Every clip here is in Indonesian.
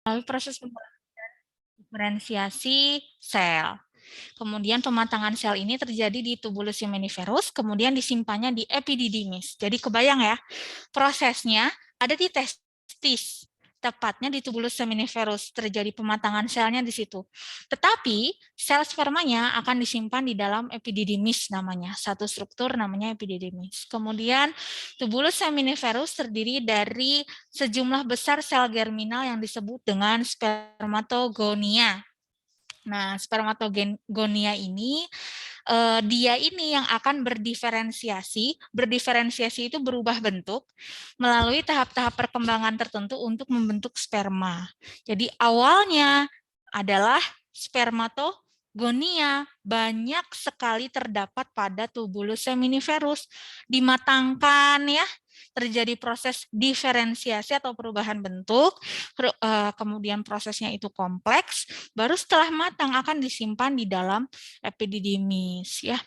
Melalui proses diferensiasi sel. Kemudian pematangan sel ini terjadi di tubulus seminiferus, kemudian disimpannya di epididymis. Jadi kebayang ya, prosesnya ada di testis, tepatnya di tubulus seminiferus, terjadi pematangan selnya di situ. Tetapi sel spermanya akan disimpan di dalam epididymis namanya, satu struktur namanya epididymis. Kemudian tubulus seminiferus terdiri dari sejumlah besar sel germinal yang disebut dengan spermatogonia. Nah, spermatogonia ini dia ini yang akan berdiferensiasi. Berdiferensiasi itu berubah bentuk melalui tahap-tahap perkembangan tertentu untuk membentuk sperma. Jadi awalnya adalah spermatogonia banyak sekali terdapat pada tubulus seminiferus, dimatangkan ya, terjadi proses diferensiasi atau perubahan bentuk, kemudian prosesnya itu kompleks, baru setelah matang akan disimpan di dalam epididymis ya.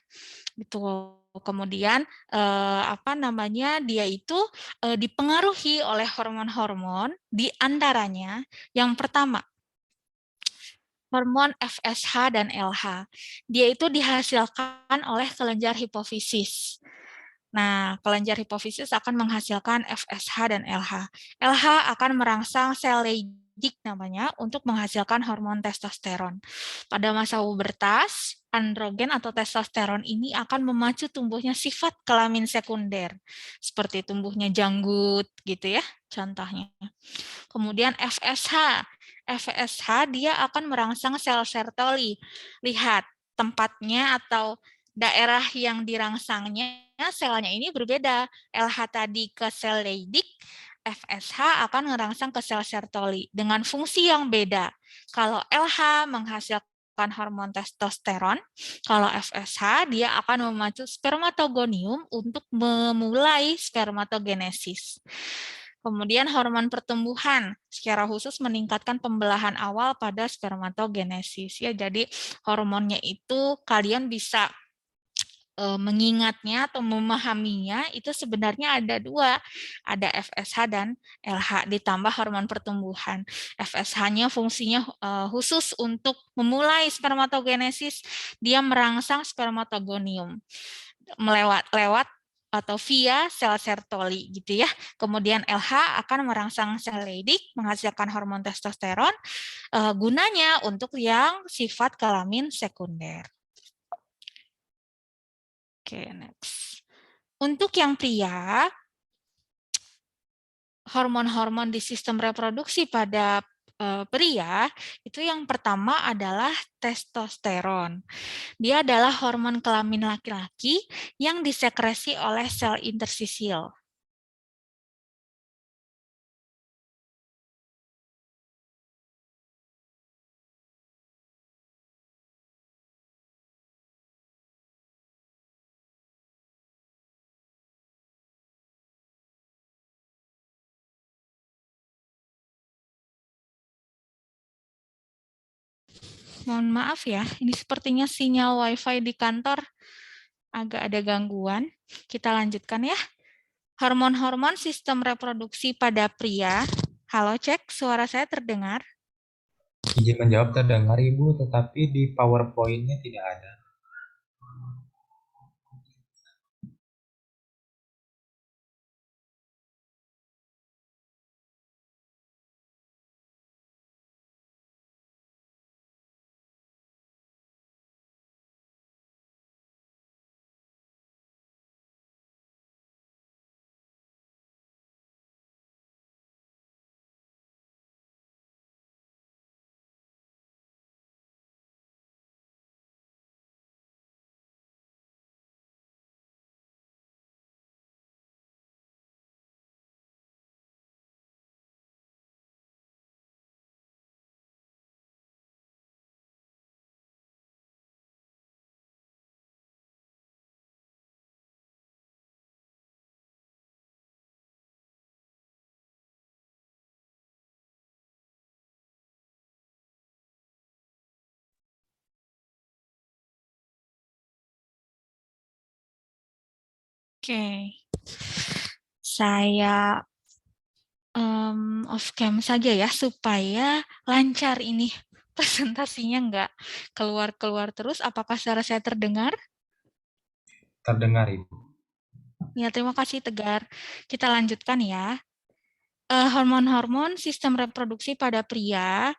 Gitu. Kemudian dia itu dipengaruhi oleh hormon-hormon, di antaranya yang pertama hormon FSH dan LH. Dia itu dihasilkan oleh kelenjar hipofisis. Nah, kelenjar hipofisis akan menghasilkan FSH dan LH. LH akan merangsang sel Leydig namanya untuk menghasilkan hormon testosteron. Pada masa pubertas, androgen atau testosteron ini akan memacu tumbuhnya sifat kelamin sekunder, seperti tumbuhnya janggut gitu ya, contohnya. Kemudian FSH. FSH dia akan merangsang sel Sertoli. Lihat tempatnya atau daerah yang dirangsangnya selnya ini berbeda. LH tadi ke sel Leydig, FSH akan merangsang ke sel Sertoli dengan fungsi yang beda. Kalau LH menghasilkan hormon testosteron, kalau FSH dia akan memacu spermatogonium untuk memulai spermatogenesis. Kemudian hormon pertumbuhan secara khusus meningkatkan pembelahan awal pada spermatogenesis ya. Jadi hormonnya itu kalian bisa mengingatnya atau memahaminya itu sebenarnya ada dua, ada FSH dan LH ditambah hormon pertumbuhan. FSH-nya fungsinya khusus untuk memulai spermatogenesis, dia merangsang spermatogonium lewat atau via sel Sertoli gitu ya. Kemudian LH akan merangsang sel Leydig menghasilkan hormon testosteron, gunanya untuk yang sifat kelamin sekunder. Oke, next. Untuk yang pria, hormon-hormon di sistem reproduksi pada pria itu yang pertama adalah testosteron. Dia adalah hormon kelamin laki-laki yang disekresi oleh sel intersisil. Mohon maaf ya, ini sepertinya sinyal WiFi di kantor agak ada gangguan. Kita lanjutkan ya. Hormon-hormon sistem reproduksi pada pria. Halo, cek, suara saya terdengar? Izin menjawab terdengar Ibu, tetapi di PowerPoint-nya tidak ada. Oke. Saya Off cam saja ya, supaya lancar ini presentasinya nggak keluar-keluar terus. Apakah suara saya terdengar? Terdengar Ibu. Ya, terima kasih Tegar. Kita lanjutkan ya. Hormon-hormon sistem reproduksi pada pria,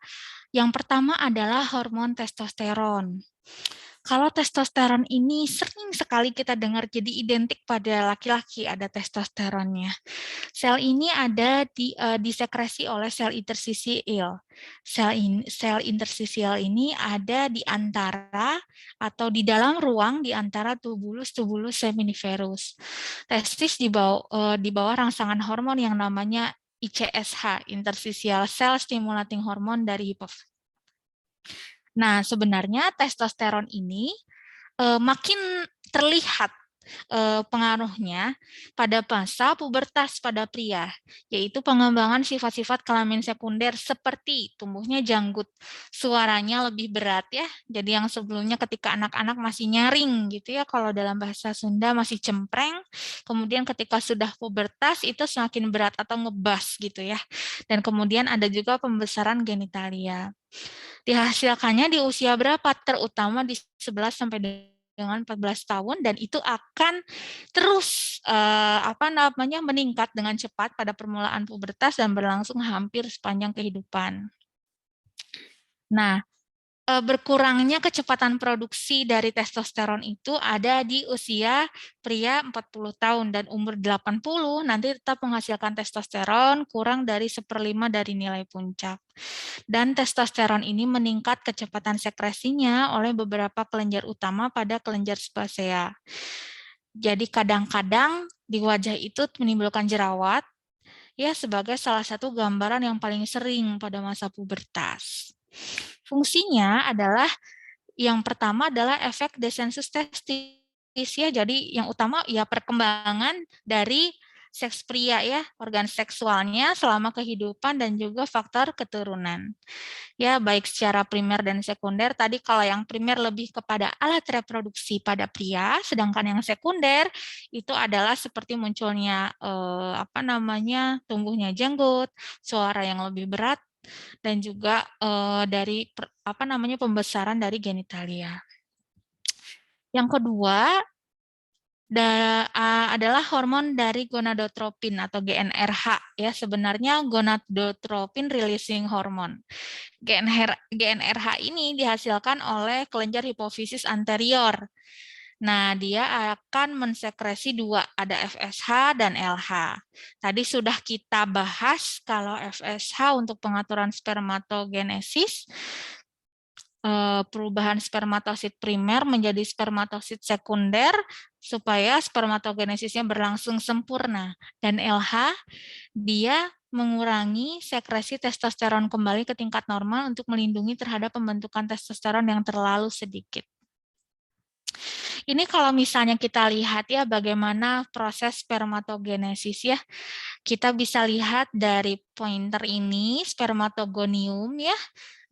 yang pertama adalah hormon testosteron. Kalau testosteron ini sering sekali kita dengar jadi identik pada laki-laki, ada testosteronnya. Sel ini ada disekresi oleh sel interstisial. Sel interstisial ini ada di antara atau di dalam ruang di antara tubulus seminiferus. Testis di bawah rangsangan hormon yang namanya ICSH, interstitial cell stimulating hormone dari hipofisis. Nah, sebenarnya testosteron ini makin terlihat pengaruhnya pada masa pubertas pada pria, yaitu pengembangan sifat-sifat kelamin sekunder seperti tumbuhnya janggut, suaranya lebih berat ya. Jadi yang sebelumnya ketika anak-anak masih nyaring gitu ya, kalau dalam bahasa Sunda masih cempreng, kemudian ketika sudah pubertas itu semakin berat atau ngebas gitu ya. Dan kemudian ada juga pembesaran genitalia. Dihasilkannya di usia berapa? Terutama di 11 sampai dengan 14 tahun, dan itu akan terus meningkat dengan cepat pada permulaan pubertas dan berlangsung hampir sepanjang kehidupan. Nah, berkurangnya kecepatan produksi dari testosteron itu ada di usia pria 40 tahun, dan umur 80 nanti tetap menghasilkan testosteron kurang dari 1/5 dari nilai puncak. Dan testosteron ini meningkat kecepatan sekresinya oleh beberapa kelenjar utama pada kelenjar sebasea. Jadi kadang-kadang di wajah itu menimbulkan jerawat, ya sebagai salah satu gambaran yang paling sering pada masa pubertas. Fungsinya adalah yang pertama adalah efek desensus testis ya. Jadi yang utama ya perkembangan dari seks pria ya, organ seksualnya selama kehidupan dan juga faktor keturunan. Ya, baik secara primer dan sekunder. Tadi kalau yang primer lebih kepada alat reproduksi pada pria, sedangkan yang sekunder itu adalah seperti munculnya tumbuhnya janggut, suara yang lebih berat, dan juga dari pembesaran dari genitalia. Yang kedua adalah hormon dari gonadotropin atau GnRH ya. Sebenarnya gonadotropin releasing hormone. GnRH ini dihasilkan oleh kelenjar hipofisis anterior. Nah, dia akan mensekresi dua, ada FSH dan LH. Tadi sudah kita bahas kalau FSH untuk pengaturan spermatogenesis, perubahan spermatosit primer menjadi spermatosit sekunder supaya spermatogenesisnya berlangsung sempurna. Dan LH, dia mengurangi sekresi testosteron kembali ke tingkat normal untuk melindungi terhadap pembentukan testosteron yang terlalu sedikit. Ini kalau misalnya kita lihat ya bagaimana proses spermatogenesis ya. Kita bisa lihat dari pointer ini, spermatogonium ya.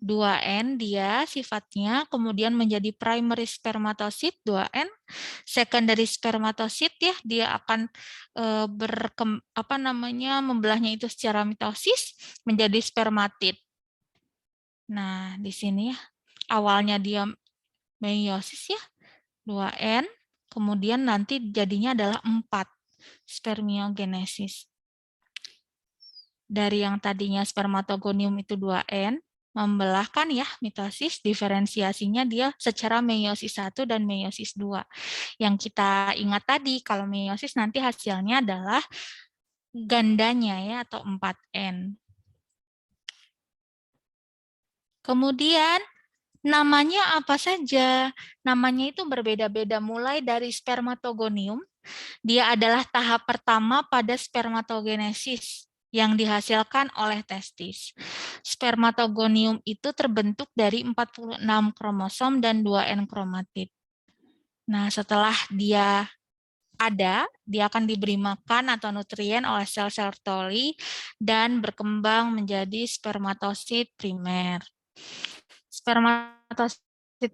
2N dia sifatnya, kemudian menjadi primary spermatocyte 2N, secondary spermatocyte ya, dia akan membelahnya itu secara mitosis menjadi spermatid. Nah, di sini ya, awalnya dia meiosis ya, 2N, kemudian nanti jadinya adalah 4 spermiogenesis. Dari yang tadinya spermatogonium itu 2N, membelahkan ya mitosis, diferensiasinya dia secara meiosis 1 dan meiosis 2. Yang kita ingat tadi, kalau meiosis nanti hasilnya adalah gandanya ya, atau 4N. Kemudian namanya apa saja? Namanya itu berbeda-beda, mulai dari spermatogonium, dia adalah tahap pertama pada spermatogenesis yang dihasilkan oleh testis. Spermatogonium itu terbentuk dari 46 kromosom dan 2N kromatid. Nah, setelah dia ada, dia akan diberi makan atau nutrien oleh sel-sel toli dan berkembang menjadi spermatosit primer. Spermatosit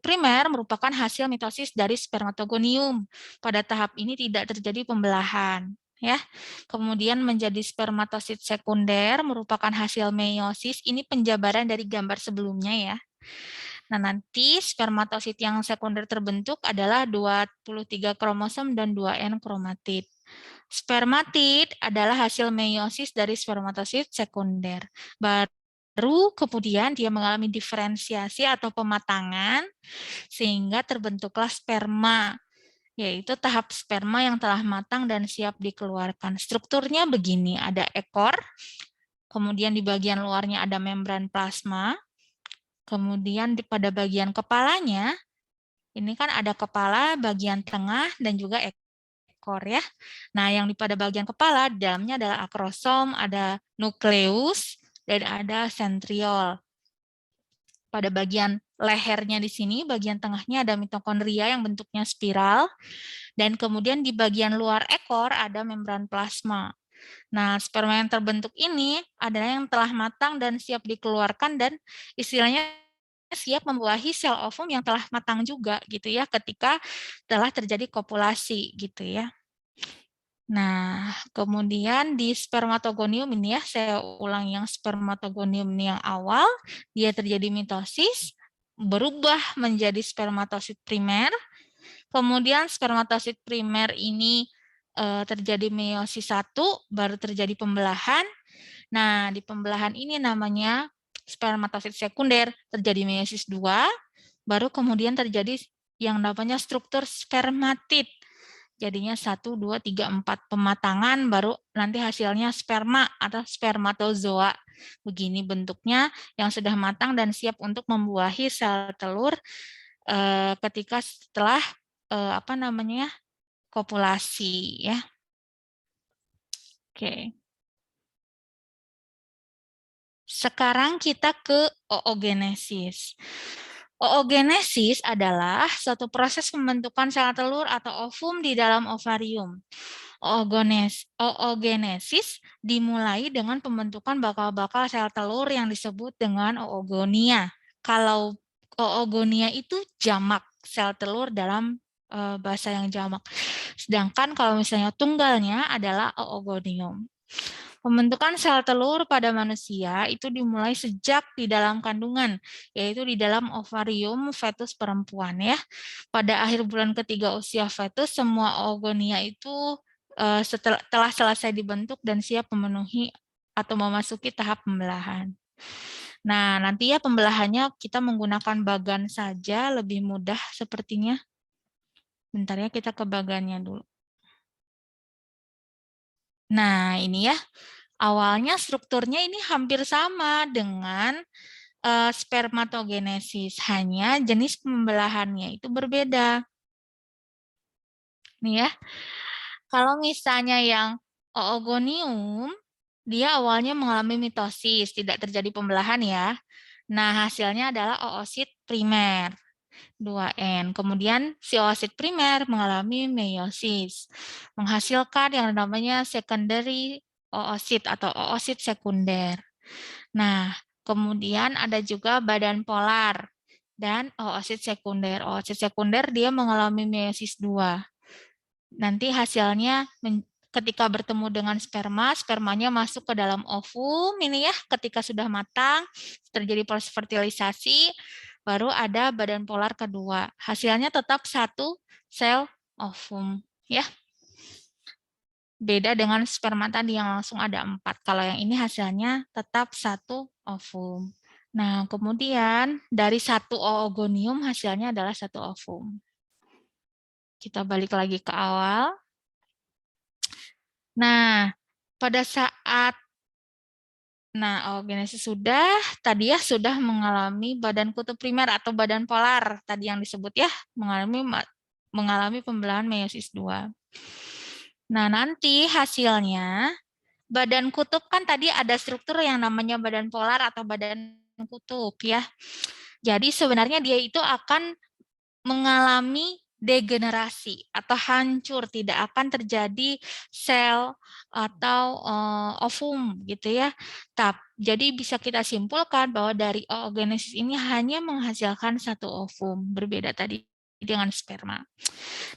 primer merupakan hasil mitosis dari spermatogonium. Pada tahap ini tidak terjadi pembelahan. ya. Kemudian menjadi spermatosit sekunder merupakan hasil meiosis. Ini penjabaran dari gambar sebelumnya ya. Nah, nanti spermatosit yang sekunder terbentuk adalah 23 kromosom dan 2N kromatid. Spermatid adalah hasil meiosis dari spermatosit sekunder. Baru kemudian dia mengalami diferensiasi atau pematangan sehingga terbentuklah sperma, yaitu tahap sperma yang telah matang dan siap dikeluarkan. Strukturnya begini, ada ekor, kemudian di bagian luarnya ada membran plasma, kemudian pada bagian kepalanya, ini kan ada kepala, bagian tengah, dan juga ekor ya. Nah, yang pada bagian kepala, di dalamnya adalah akrosom, ada nukleus, dan ada sentriol. Pada bagian lehernya di sini, bagian tengahnya ada mitokondria yang bentuknya spiral, dan kemudian di bagian luar ekor ada membran plasma. Nah, sperma yang terbentuk ini adalah yang telah matang dan siap dikeluarkan dan istilahnya siap membuahi sel ovum yang telah matang juga gitu ya ketika telah terjadi kopulasi gitu ya. Nah, kemudian di spermatogonium ini ya, saya ulang yang spermatogonium yang awal, dia terjadi mitosis, berubah menjadi spermatosit primer, kemudian spermatosit primer ini terjadi meiosis 1, baru terjadi pembelahan. Nah, di pembelahan ini namanya spermatosit sekunder, terjadi meiosis 2, baru kemudian terjadi yang namanya struktur spermatid. Jadinya 1, 2, 3, 4 pematangan, baru nanti hasilnya sperma atau spermatozoa. Begini bentuknya yang sudah matang dan siap untuk membuahi sel telur ketika setelah kopulasi ya. Oke. Sekarang kita ke oogenesis. Oogenesis adalah suatu proses pembentukan sel telur atau ovum di dalam ovarium. Oogenesis dimulai dengan pembentukan bakal-bakal sel telur yang disebut dengan oogonia. Kalau oogonia itu jamak, sel telur dalam bahasa yang jamak. Sedangkan kalau misalnya tunggalnya adalah oogonium. Pembentukan sel telur pada manusia itu dimulai sejak di dalam kandungan, yaitu di dalam ovarium fetus perempuan ya. Pada akhir bulan ketiga usia fetus, semua oogonia itu telah selesai dibentuk dan siap memenuhi atau memasuki tahap pembelahan. Nah, nanti ya pembelahannya kita menggunakan bagan saja, lebih mudah sepertinya. Bentar ya, kita ke bagannya dulu. Nah, ini ya, awalnya strukturnya ini hampir sama dengan spermatogenesis, hanya jenis pembelahannya itu berbeda. Nih ya, kalau misalnya yang oogonium, dia awalnya mengalami mitosis, tidak terjadi pembelahan ya. Nah, hasilnya adalah oosit primer, 2N. Kemudian si oosit primer mengalami meiosis, menghasilkan yang namanya secondary oosit atau oosit sekunder. Nah, kemudian ada juga badan polar dan oosit sekunder. Oosit sekunder dia mengalami meiosis 2. Nanti hasilnya ketika bertemu dengan sperma, spermanya masuk ke dalam ovum ini ya, ketika sudah matang, terjadi proses fertilisasi, baru ada badan polar kedua. Hasilnya tetap satu sel ovum ya. Beda dengan sperma tadi yang langsung ada 4. Kalau yang ini hasilnya tetap satu ovum. Nah, kemudian dari satu oogonium hasilnya adalah satu ovum. Kita balik lagi ke awal. Nah, pada saat oogenesis tadi ya sudah mengalami badan kutub primer atau badan polar tadi yang disebut ya, mengalami pembelahan meiosis 2. Nah, nanti hasilnya badan kutub kan tadi ada struktur yang namanya badan polar atau badan kutub ya. Jadi sebenarnya dia itu akan mengalami degenerasi atau hancur, tidak akan terjadi sel atau ovum gitu ya. Jadi bisa kita simpulkan bahwa dari oogenesis ini hanya menghasilkan satu ovum, berbeda tadi dengan sperma.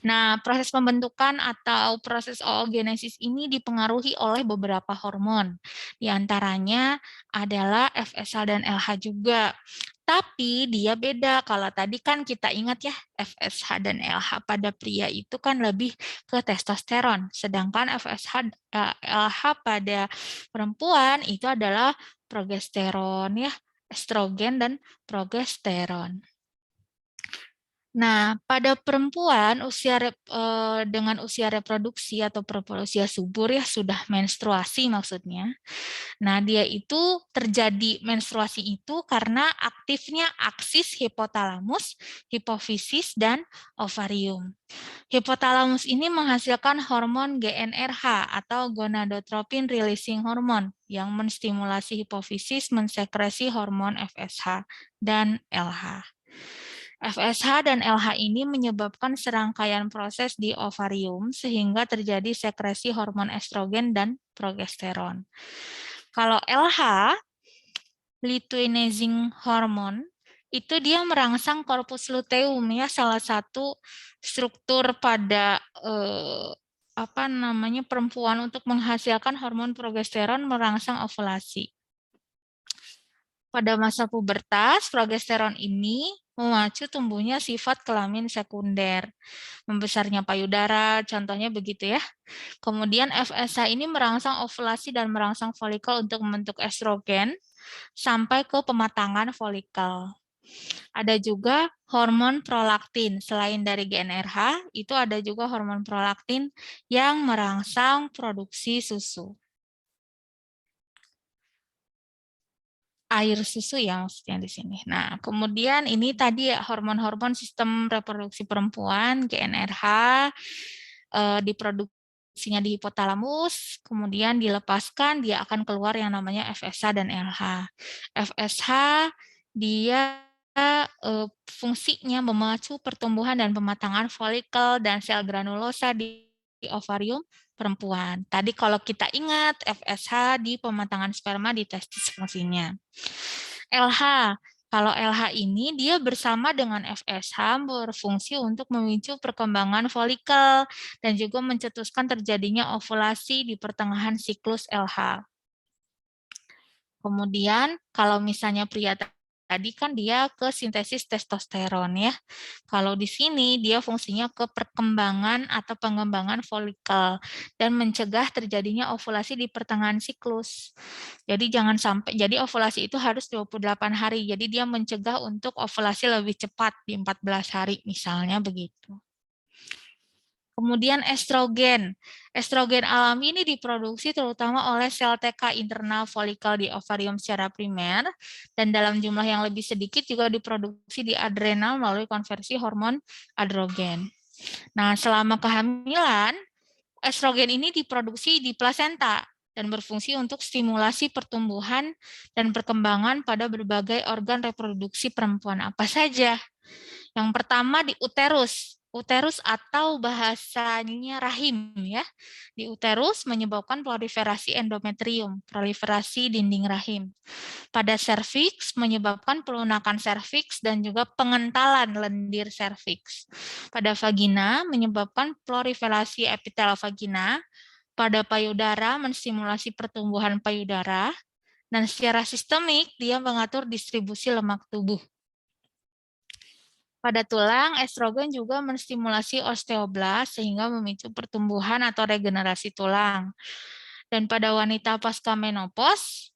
Nah, proses pembentukan atau proses oogenesis ini dipengaruhi oleh beberapa hormon. Di antaranya adalah FSH dan LH juga. Tapi dia beda. Kalau tadi kan kita ingat ya, FSH dan LH pada pria itu kan lebih ke testosteron. Sedangkan FSH, LH pada perempuan itu adalah progesteron ya, estrogen dan progesteron. Nah, pada perempuan dengan usia reproduksi atau usia subur ya sudah menstruasi maksudnya. Nah, dia itu terjadi menstruasi itu karena aktifnya aksis hipotalamus, hipofisis dan ovarium. Hipotalamus ini menghasilkan hormon GnRH atau gonadotropin releasing hormone yang menstimulasi hipofisis mensekresi hormon FSH dan LH. FSH dan LH ini menyebabkan serangkaian proses di ovarium sehingga terjadi sekresi hormon estrogen dan progesteron. Kalau LH, luteinizing hormone, itu dia merangsang korpus luteum ya, salah satu struktur pada perempuan untuk menghasilkan hormon progesteron merangsang ovulasi. Pada masa pubertas, progesteron ini memacu tumbuhnya sifat kelamin sekunder, membesarnya payudara, contohnya begitu ya. Kemudian FSH ini merangsang ovulasi dan merangsang folikel untuk membentuk estrogen sampai ke pematangan folikel. Ada juga hormon prolaktin. Selain dari GnRH, itu ada juga hormon prolaktin yang merangsang produksi susu. Air susu ya maksudnya di sini. Nah, kemudian ini tadi hormon-hormon sistem reproduksi perempuan, GnRH, diproduksinya di hipotalamus, kemudian dilepaskan, dia akan keluar yang namanya FSH dan LH. FSH, dia fungsinya memacu pertumbuhan dan pematangan folikel dan sel granulosa di ovarium perempuan. Tadi kalau kita ingat FSH di pematangan sperma di testis fungsinya. LH, kalau LH ini dia bersama dengan FSH berfungsi untuk memicu perkembangan folikel dan juga mencetuskan terjadinya ovulasi di pertengahan siklus LH. Kemudian kalau misalnya pria tadi kan dia ke sintesis testosteron ya. Kalau di sini dia fungsinya ke perkembangan atau pengembangan folikel dan mencegah terjadinya ovulasi di pertengahan siklus. Jadi jangan sampai, jadi ovulasi itu harus 28 hari. Jadi dia mencegah untuk ovulasi lebih cepat di 14 hari misalnya begitu. Kemudian estrogen. Estrogen alami ini diproduksi terutama oleh sel TK internal folikel di ovarium secara primer dan dalam jumlah yang lebih sedikit juga diproduksi di adrenal melalui konversi hormon androgen. Nah, selama kehamilan, estrogen ini diproduksi di plasenta dan berfungsi untuk stimulasi pertumbuhan dan perkembangan pada berbagai organ reproduksi perempuan apa saja. Yang pertama di uterus. Uterus atau bahasanya rahim ya. Di uterus menyebabkan proliferasi endometrium, proliferasi dinding rahim. Pada serviks menyebabkan pelunakan serviks dan juga pengentalan lendir serviks. Pada vagina menyebabkan proliferasi epitel vagina. Pada payudara menstimulasi pertumbuhan payudara. Dan secara sistemik dia mengatur distribusi lemak tubuh. Pada tulang, estrogen juga menstimulasi osteoblas sehingga memicu pertumbuhan atau regenerasi tulang. Dan pada wanita pasca menopause,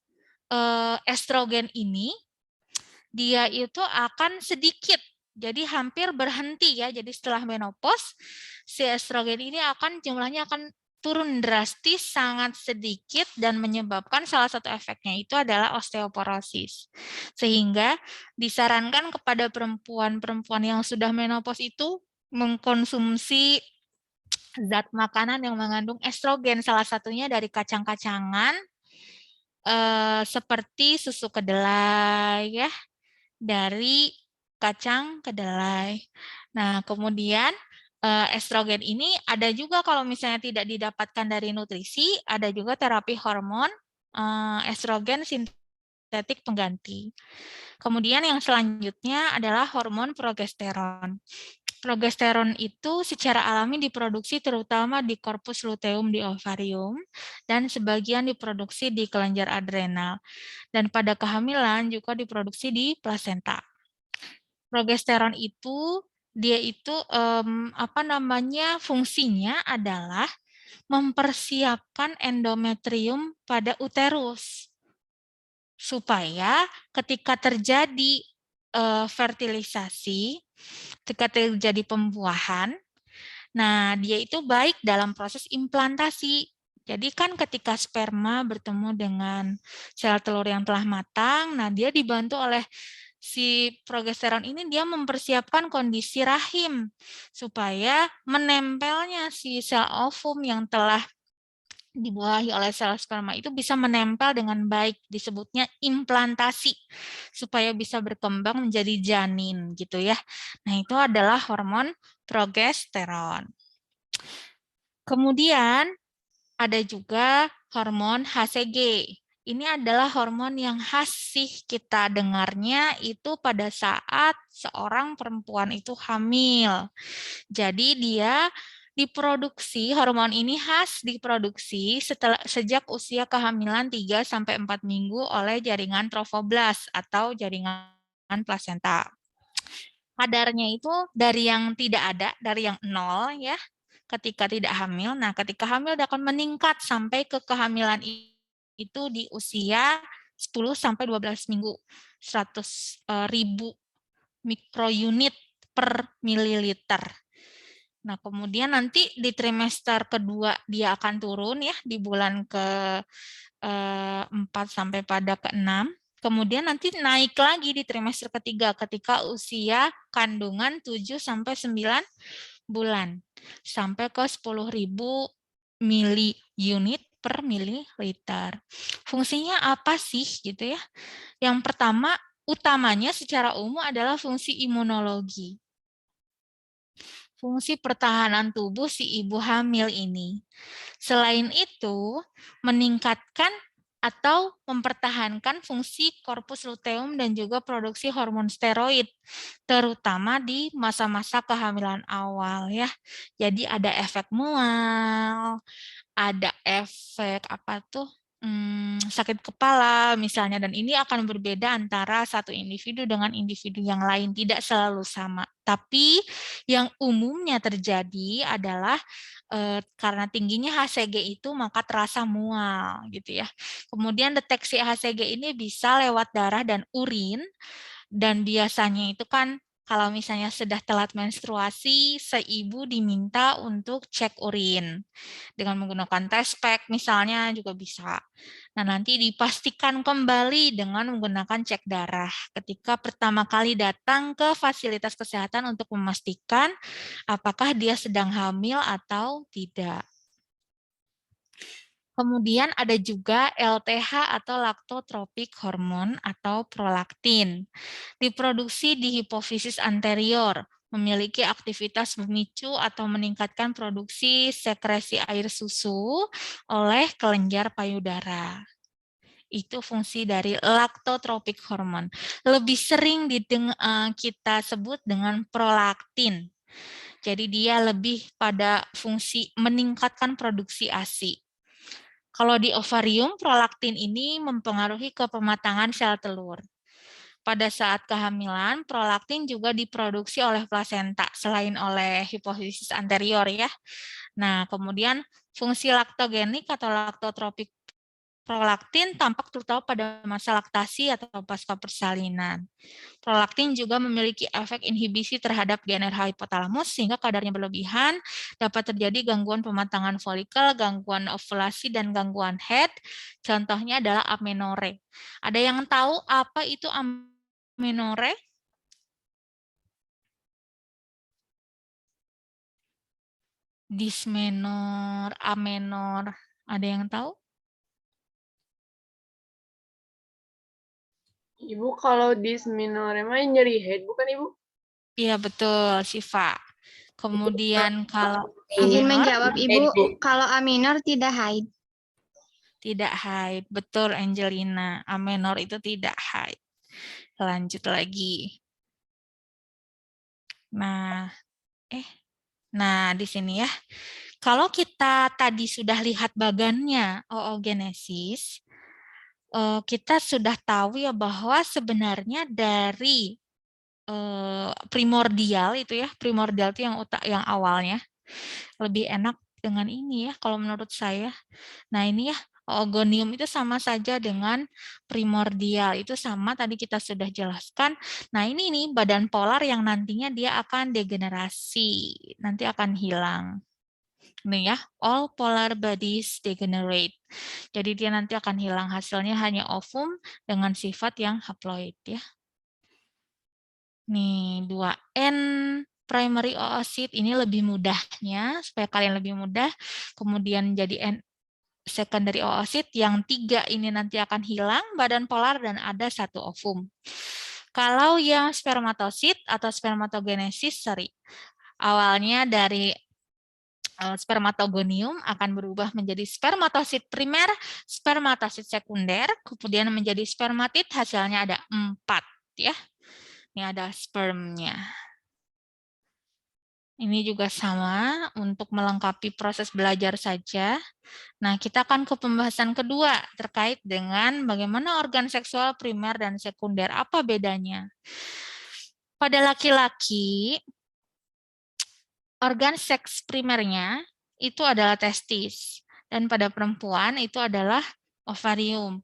estrogen ini dia itu akan sedikit, jadi hampir berhenti ya. Jadi setelah menopause, si estrogen ini jumlahnya akan turun drastis, sangat sedikit, dan menyebabkan salah satu efeknya itu adalah osteoporosis. Sehingga disarankan kepada perempuan-perempuan yang sudah menopause itu mengkonsumsi zat makanan yang mengandung estrogen, salah satunya dari kacang-kacangan, seperti susu kedelai ya, dari kacang kedelai. Nah, kemudian estrogen ini ada juga kalau misalnya tidak didapatkan dari nutrisi, ada juga terapi hormon estrogen sintetik pengganti. Kemudian yang selanjutnya adalah hormon progesteron. Progesteron itu secara alami diproduksi terutama di korpus luteum di ovarium dan sebagian diproduksi di kelenjar adrenal. Dan pada kehamilan juga diproduksi di plasenta. Progesteron itu dia itu fungsinya adalah mempersiapkan endometrium pada uterus supaya ketika terjadi fertilisasi, ketika terjadi pembuahan, nah dia itu baik dalam proses implantasi. Jadi kan ketika sperma bertemu dengan sel telur yang telah matang, nah dia dibantu oleh si progesteron ini dia mempersiapkan kondisi rahim supaya menempelnya si sel ovum yang telah dibuahi oleh sel sperma itu bisa menempel dengan baik, disebutnya implantasi, supaya bisa berkembang menjadi janin gitu ya. Nah itu adalah hormon progesteron. Kemudian ada juga hormon HCG. Ini adalah hormon yang khas sih kita dengarnya itu pada saat seorang perempuan itu hamil. Jadi dia diproduksi, hormon ini khas diproduksi sejak usia kehamilan 3 sampai 4 minggu oleh jaringan trofoblast atau jaringan plasenta. Kadarnya itu dari yang tidak ada, dari yang 0 ya, ketika tidak hamil. Nah, ketika hamil dia akan meningkat sampai ke kehamilan itu di usia 10 sampai 12 minggu. 100.000 mikrounit per mililiter. Nah, kemudian nanti di trimester kedua dia akan turun ya di bulan ke-4 sampai pada ke-6. Kemudian nanti naik lagi di trimester ketiga ketika usia kandungan 7 sampai 9 bulan sampai ke 10.000 miliunit per mililiter. Fungsinya apa sih gitu ya? Yang pertama, utamanya secara umum adalah fungsi imunologi. Fungsi pertahanan tubuh si ibu hamil ini. Selain itu, meningkatkan atau mempertahankan fungsi korpus luteum dan juga produksi hormon steroid, terutama di masa-masa kehamilan awal ya. Jadi ada efek mual, ada efek apa tuh sakit kepala misalnya, dan ini akan berbeda antara satu individu dengan individu yang lain, tidak selalu sama. Tapi yang umumnya terjadi adalah karena tingginya HCG itu maka terasa mual gitu ya. Kemudian deteksi HCG ini bisa lewat darah dan urin, dan biasanya itu kan kalau misalnya sudah telat menstruasi, si ibu diminta untuk cek urin dengan menggunakan test pack misalnya juga bisa. Nah, nanti dipastikan kembali dengan menggunakan cek darah ketika pertama kali datang ke fasilitas kesehatan untuk memastikan apakah dia sedang hamil atau tidak. Kemudian ada juga LTH atau laktotropik hormon atau prolaktin. Diproduksi di hipofisis anterior, memiliki aktivitas memicu atau meningkatkan produksi sekresi air susu oleh kelenjar payudara. Itu fungsi dari laktotropik hormon. Lebih sering kita sebut dengan prolaktin. Jadi dia lebih pada fungsi meningkatkan produksi ASI. Kalau di ovarium, prolaktin ini mempengaruhi ke pematangan sel telur. Pada saat kehamilan, prolaktin juga diproduksi oleh plasenta selain oleh hipofisis anterior ya. Nah, kemudian fungsi laktogenik atau laktotropik prolaktin tampak terutama pada masa laktasi atau pasca persalinan. Prolaktin juga memiliki efek inhibisi terhadap GnRH hipotalamus sehingga kadarnya berlebihan, dapat terjadi gangguan pematangan folikel, gangguan ovulasi, dan gangguan head. Contohnya adalah amenore. Ada yang tahu apa itu amenore? Dismenor, amenor. Ada yang tahu? Ibu, kalau dysmenorrhea mah nyeri head, bukan Ibu? Iya betul, Siva. Kemudian kalau Izin amenor menjawab Ibu, kalau aminor tidak haid. tidak haid. Betul Angelina, amenor itu tidak haid. Lanjut lagi. Nah, Nah, di sini ya. Kalau kita tadi sudah lihat bagannya oogenesis, kita sudah tahu ya bahwa sebenarnya dari primordial itu ya, primordial itu yang awalnya lebih enak dengan ini ya kalau menurut saya. Nah, ini ya oogonium itu sama saja dengan primordial, itu sama tadi kita sudah jelaskan. Nah, ini nih badan polar yang nantinya dia akan degenerasi, nanti akan hilang. Nih ya, all polar bodies degenerate. Jadi dia nanti akan hilang, hasilnya hanya ovum dengan sifat yang haploid ya. Nih, 2N primary oocyte ini lebih mudahnya, supaya kalian lebih mudah. Kemudian jadi N secondary oocyte, yang 3 ini nanti akan hilang badan polar dan ada 1 ovum. Kalau yang spermatosit atau spermatogenesis, awalnya dari spermatogonium akan berubah menjadi spermatosit primer, spermatosit sekunder, kemudian menjadi spermatid, hasilnya ada 4 ya. Ini ada spermnya. Ini juga sama untuk melengkapi proses belajar saja. Nah, kita akan ke pembahasan kedua terkait dengan bagaimana organ seksual primer dan sekunder, apa bedanya. Pada laki-laki, organ seks primernya itu adalah testis, dan pada perempuan itu adalah ovarium.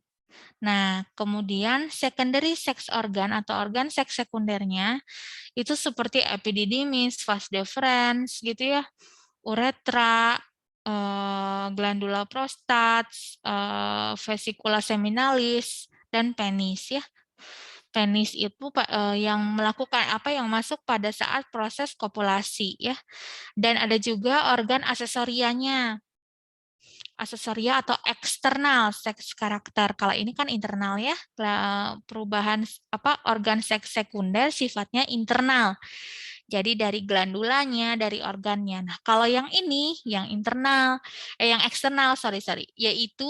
Nah, kemudian secondary sex organ atau organ seks sekundernya itu seperti epididymis, vas deferens gitu ya, uretra, glandula prostat, vesicula seminalis, dan penis ya. Penis itu yang melakukan yang masuk pada saat proses kopulasi ya. Dan ada juga organ aksesorianya. Aksesoria atau eksternal seks karakter. Kalau ini kan internal ya. Perubahan organ seks sekunder sifatnya internal. Jadi dari glandulanya, dari organnya. Nah, kalau yang ini yang internal, yang eksternal, yaitu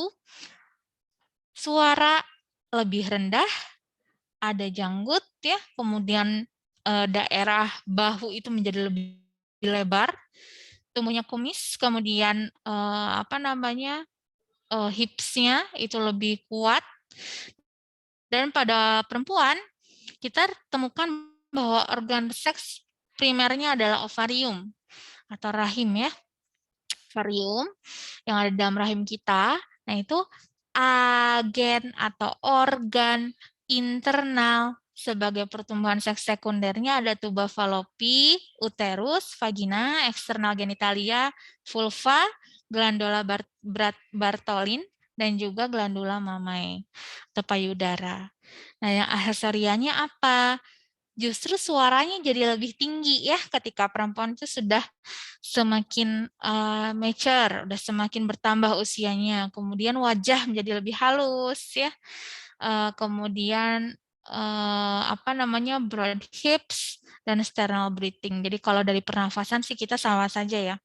suara lebih rendah, ada janggut ya, kemudian daerah bahu itu menjadi lebih lebar, tumbuhnya kumis, kemudian hipsnya itu lebih kuat, dan pada perempuan kita temukan bahwa organ seks primernya adalah ovarium atau rahim ya, ovarium yang ada dalam rahim kita. Nah, itu agen atau organ internal sebagai pertumbuhan seks sekundernya ada tuba fallopi, uterus, vagina, eksternal genitalia, vulva, glandula Bartholin, dan juga glandula mamae atau payudara. Nah, yang aksesorianya apa? Justru suaranya jadi lebih tinggi ya ketika perempuan itu sudah semakin mature, udah semakin bertambah usianya. Kemudian wajah menjadi lebih halus ya. Kemudian broad hips dan sternal breathing. Jadi kalau dari pernafasan sih kita sama saja ya.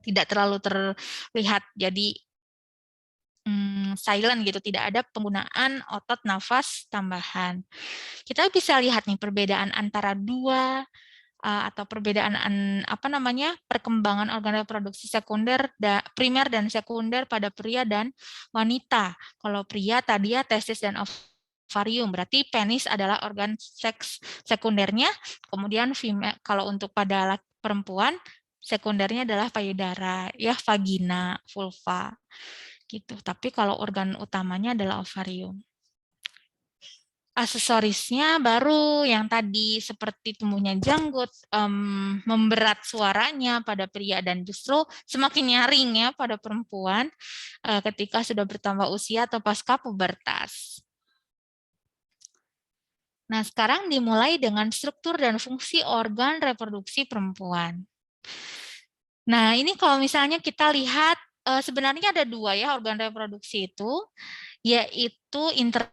Tidak terlalu terlihat. Jadi silent gitu, tidak ada penggunaan otot nafas tambahan. Kita bisa lihat nih perbedaan antara dua atau perbedaan perkembangan organ reproduksi sekunder, primer dan sekunder pada pria dan wanita. Kalau pria tadi ya testis dan ovarium, berarti penis adalah organ seks sekundernya. Kemudian kalau untuk pada perempuan sekundernya adalah payudara, ya vagina, vulva. Gitu. Tapi kalau organ utamanya adalah ovarium. Aksesorisnya baru yang tadi seperti tumbuhnya janggut, memberat suaranya pada pria dan justru semakin nyaring ya pada perempuan ketika sudah bertambah usia atau pasca pubertas. Nah, sekarang dimulai dengan struktur dan fungsi organ reproduksi perempuan. Nah, ini kalau misalnya kita lihat sebenarnya ada dua ya organ reproduksi itu, yaitu internal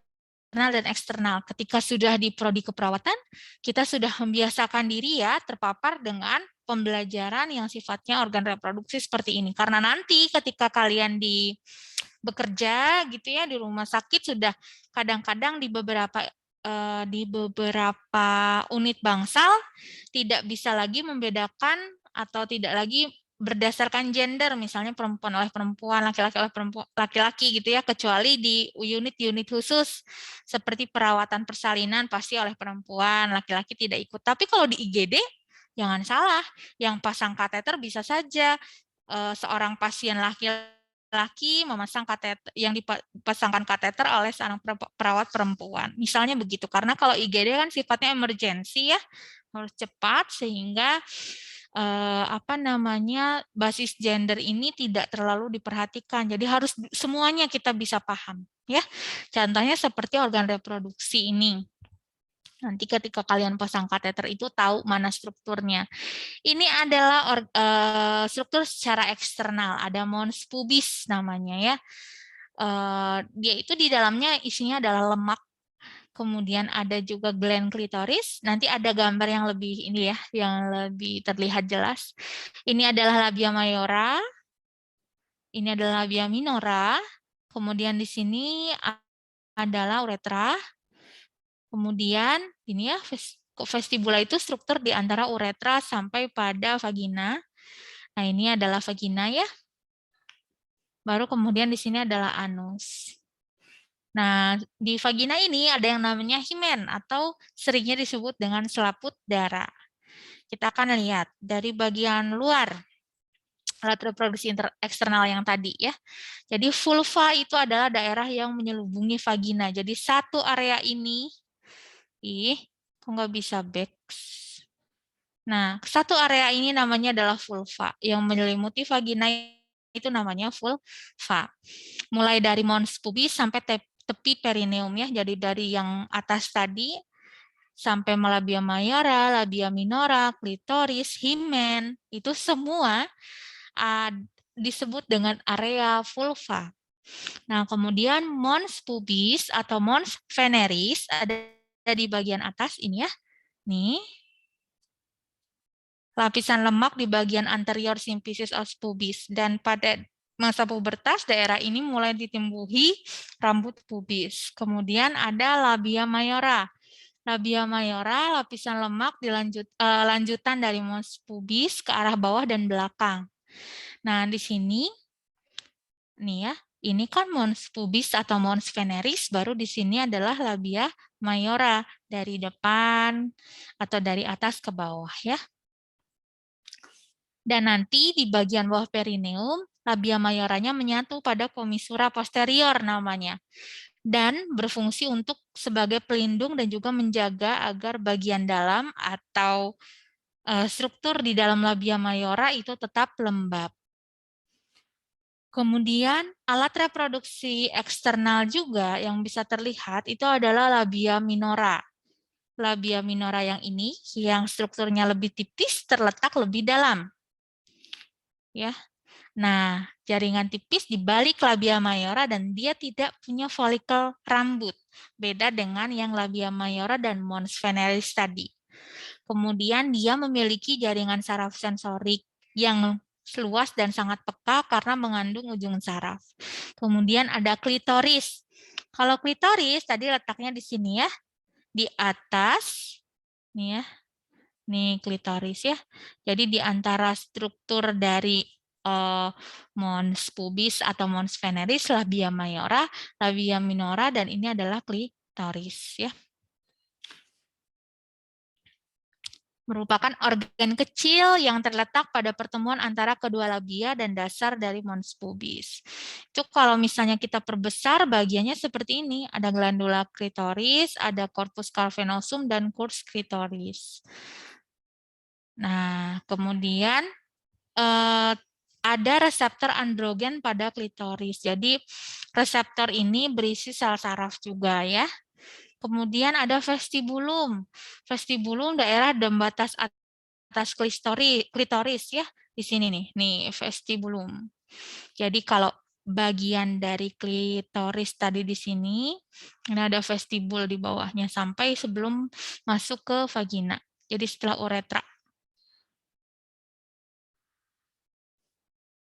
dan eksternal. Ketika sudah di prodi keperawatan, kita sudah membiasakan diri ya terpapar dengan pembelajaran yang sifatnya organ reproduksi seperti ini. Karena nanti ketika kalian bekerja gitu ya di rumah sakit sudah kadang-kadang di beberapa di beberapa unit bangsal tidak bisa lagi membedakan atau tidak lagi berdasarkan gender, misalnya perempuan oleh perempuan, laki-laki oleh laki-laki gitu ya, kecuali di unit-unit khusus seperti perawatan persalinan pasti oleh perempuan, laki-laki tidak ikut. Tapi kalau di IGD jangan salah, yang pasang kateter bisa saja seorang pasien laki-laki memasang kateter yang dipasangkan kateter oleh seorang perawat perempuan. Misalnya begitu. Karena kalau IGD kan sifatnya emergensi ya, harus cepat sehingga basis gender ini tidak terlalu diperhatikan. Jadi harus semuanya kita bisa paham ya. Contohnya seperti organ reproduksi ini. Nanti ketika kalian pasang kateter itu tahu mana strukturnya. Ini adalah struktur secara eksternal. Ada mons pubis namanya ya. Dia itu di dalamnya isinya adalah lemak. Kemudian ada juga gland klitoris. Nanti ada gambar yang lebih ini ya, yang lebih terlihat jelas. Ini adalah labia mayora. Ini adalah labia minora. Kemudian di sini adalah uretra. Kemudian ini ya, vestibula itu struktur di antara uretra sampai pada vagina. Nah, ini adalah vagina ya. Baru kemudian di sini adalah anus. Nah, di vagina ini ada yang namanya himen atau seringnya disebut dengan selaput darah. Kita akan lihat dari bagian luar alat reproduksi eksternal yang tadi ya. Jadi vulva itu adalah daerah yang menyelubungi vagina. Jadi satu area ini, kok nggak bisa back? Nah, satu area ini namanya adalah vulva yang menyelimuti vagina itu namanya vulva. Mulai dari mons pubis sampai tepi perineum ya. Jadi dari yang atas tadi sampai labia mayora, labia minora, klitoris, himen, itu semua disebut dengan area vulva. Nah, kemudian mons pubis atau mons veneris ada di bagian atas ini ya. Nih. Lapisan lemak di bagian anterior symphysis of pubis, dan pada masa pubertas daerah ini mulai ditumbuhi rambut pubis. Kemudian ada labia mayora. Labia mayora lapisan lemak lanjutan dari mons pubis ke arah bawah dan belakang. Nah, di sini nih ya, ini kan mons pubis atau mons veneris, baru di sini adalah labia mayora dari depan atau dari atas ke bawah ya. Dan nanti di bagian bawah perineum, labia mayoranya menyatu pada commissura posterior namanya. Dan berfungsi untuk sebagai pelindung dan juga menjaga agar bagian dalam atau struktur di dalam labia mayora itu tetap lembab. Kemudian alat reproduksi eksternal juga yang bisa terlihat itu adalah labia minora. Labia minora yang ini, yang strukturnya lebih tipis, terletak lebih dalam. Ya, nah jaringan tipis di balik labia mayora dan dia tidak punya folikel rambut, beda dengan yang labia mayora dan mons veneris tadi. Kemudian dia memiliki jaringan saraf sensorik yang luas dan sangat peka karena mengandung ujung saraf. Kemudian ada klitoris. Kalau klitoris tadi letaknya di sini ya, di atas, nih ya. Nih klitoris ya. Jadi di antara struktur dari mons pubis atau mons veneris, labia mayora, labia minora, dan ini adalah klitoris ya. Merupakan organ kecil yang terletak pada pertemuan antara kedua labia dan dasar dari mons pubis. Itu kalau misalnya kita perbesar bagiannya seperti ini, ada glandula klitoris, ada corpus cavernosum dan curs klitoris. Nah, kemudian ada reseptor androgen pada klitoris. Jadi reseptor ini berisi sel saraf juga ya. Kemudian ada vestibulum. Vestibulum daerah batas atas klitoris ya. Di sini nih vestibulum. Jadi kalau bagian dari klitoris tadi di sini, ini ada vestibul di bawahnya sampai sebelum masuk ke vagina. Jadi setelah uretra.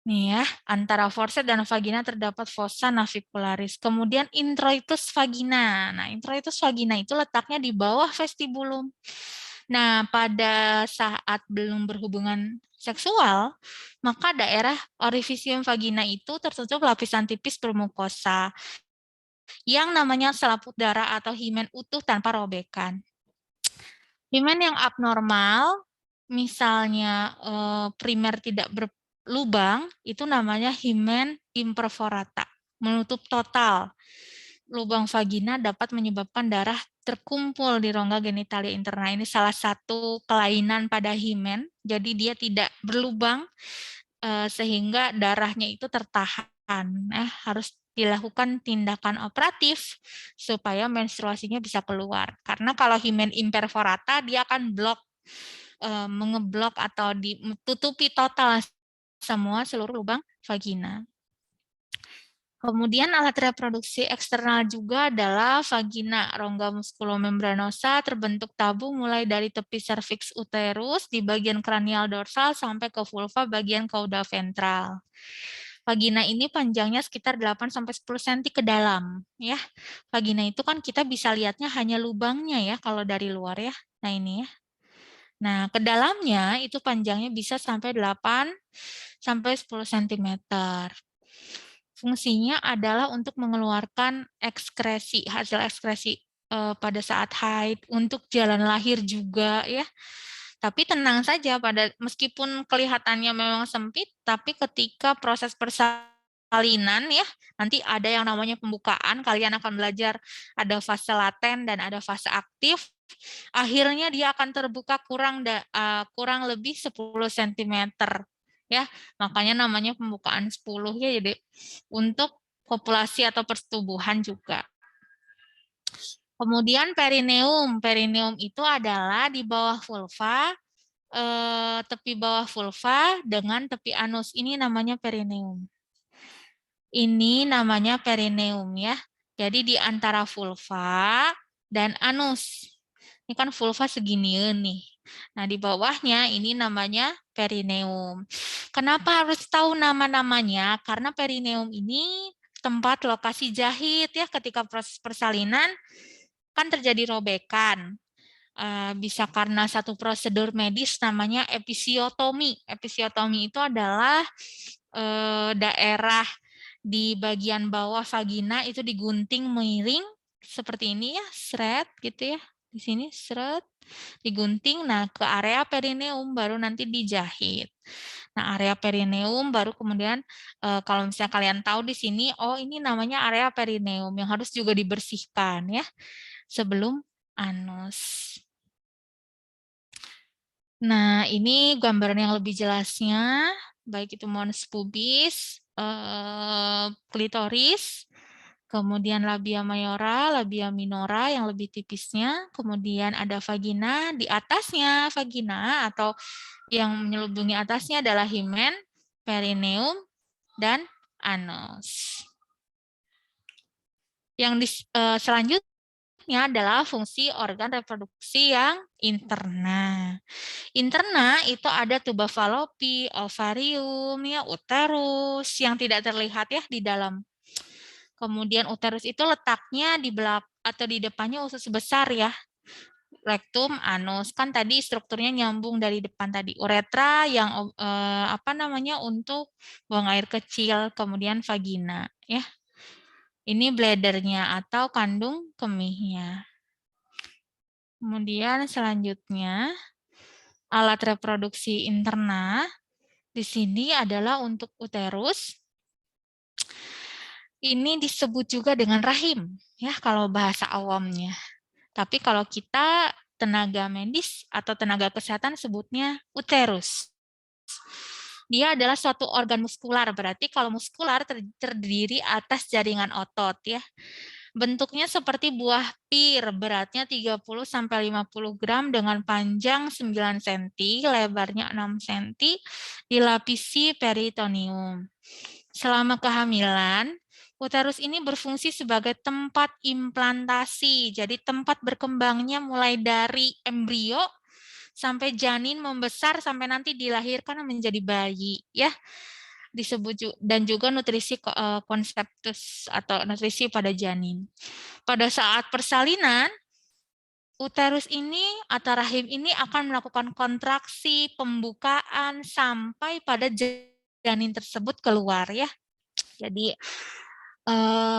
Nih ya, antara forset dan vagina terdapat fossa navicularis. Kemudian introitus vagina. Nah, introitus vagina itu letaknya di bawah vestibulum. Nah, pada saat belum berhubungan seksual, maka daerah orifisium vagina itu tertutup lapisan tipis bermukosa yang namanya selaput darah atau himen utuh tanpa robekan. Himen yang abnormal, misalnya primer tidak berlubang, itu namanya himen imperforata, menutup total. Lubang vagina dapat menyebabkan darah terkumpul di rongga genitalia interna. Ini salah satu kelainan pada himen, jadi dia tidak berlubang sehingga darahnya itu tertahan. Harus dilakukan tindakan operatif supaya menstruasinya bisa keluar. Karena kalau himen imperforata dia akan mengeblok atau ditutupi total semua seluruh lubang vagina. Kemudian alat reproduksi eksternal juga adalah vagina, rongga muskulomembranosa terbentuk tabung mulai dari tepi serviks uterus di bagian kranial dorsal sampai ke vulva bagian cauda ventral. Vagina ini panjangnya sekitar 8-10 cm ke dalam. Ya, vagina itu kan kita bisa lihatnya hanya lubangnya ya kalau dari luar ya. Nah ini ya. Nah ke dalamnya itu panjangnya bisa sampai 8-10 cm. Fungsinya adalah untuk mengeluarkan ekskresi, hasil ekskresi pada saat haid, untuk jalan lahir juga ya. Tapi tenang saja, meskipun kelihatannya memang sempit, tapi ketika proses persalinan ya, nanti ada yang namanya pembukaan, kalian akan belajar ada fase laten dan ada fase aktif. Akhirnya dia akan terbuka kurang lebih 10 cm. Ya, makanya namanya pembukaan 10 ya, jadi untuk populasi atau pertumbuhan juga. Kemudian perineum. Perineum itu adalah di bawah vulva, tepi bawah vulva dengan tepi anus. Ini namanya perineum. Ini namanya perineum ya. Jadi di antara vulva dan anus. Ini kan vulva seginian nih. Nah, di bawahnya ini namanya perineum. Kenapa harus tahu nama-namanya? Karena perineum ini tempat lokasi jahit ya, ketika proses persalinan kan terjadi robekan. Bisa karena satu prosedur medis namanya episiotomi. Episiotomi itu adalah daerah di bagian bawah vagina itu digunting miring seperti ini ya, seret gitu ya. Di sini seret, digunting, nah ke area perineum baru nanti dijahit. Nah, area perineum baru kemudian kalau misalnya kalian tahu di sini, oh ini namanya area perineum yang harus juga dibersihkan ya sebelum anus. Nah, ini gambaran yang lebih jelasnya, baik itu mons pubis, klitoris, kemudian labia mayora, labia minora yang lebih tipisnya, kemudian ada vagina, di atasnya vagina atau yang menyelubungi atasnya adalah himen, perineum, dan anus. Yang selanjutnya adalah fungsi organ reproduksi yang interna. Interna itu ada tuba falopi, ovarium, ya, uterus yang tidak terlihat ya di dalam. Kemudian uterus itu letaknya di belakang atau di depannya usus besar ya. Rektum, anus, kan tadi strukturnya nyambung dari depan tadi. Uretra yang untuk buang air kecil, kemudian vagina ya. Ini bladdernya atau kandung kemihnya. Kemudian selanjutnya alat reproduksi interna di sini adalah untuk uterus. Ini disebut juga dengan rahim, ya kalau bahasa awamnya. Tapi kalau kita tenaga medis atau tenaga kesehatan sebutnya uterus. Dia adalah suatu organ muskular, berarti kalau muskular terdiri atas jaringan otot ya. Bentuknya seperti buah pir, beratnya 30-50 gram dengan panjang 9 cm, lebarnya 6 cm, dilapisi peritoneum. Selama kehamilan, uterus ini berfungsi sebagai tempat implantasi, jadi tempat berkembangnya mulai dari embrio sampai janin membesar sampai nanti dilahirkan menjadi bayi ya. dan juga nutrisi konseptus atau nutrisi pada janin. Pada saat persalinan, uterus ini atau rahim ini akan melakukan kontraksi, pembukaan sampai pada janin tersebut keluar ya. Jadi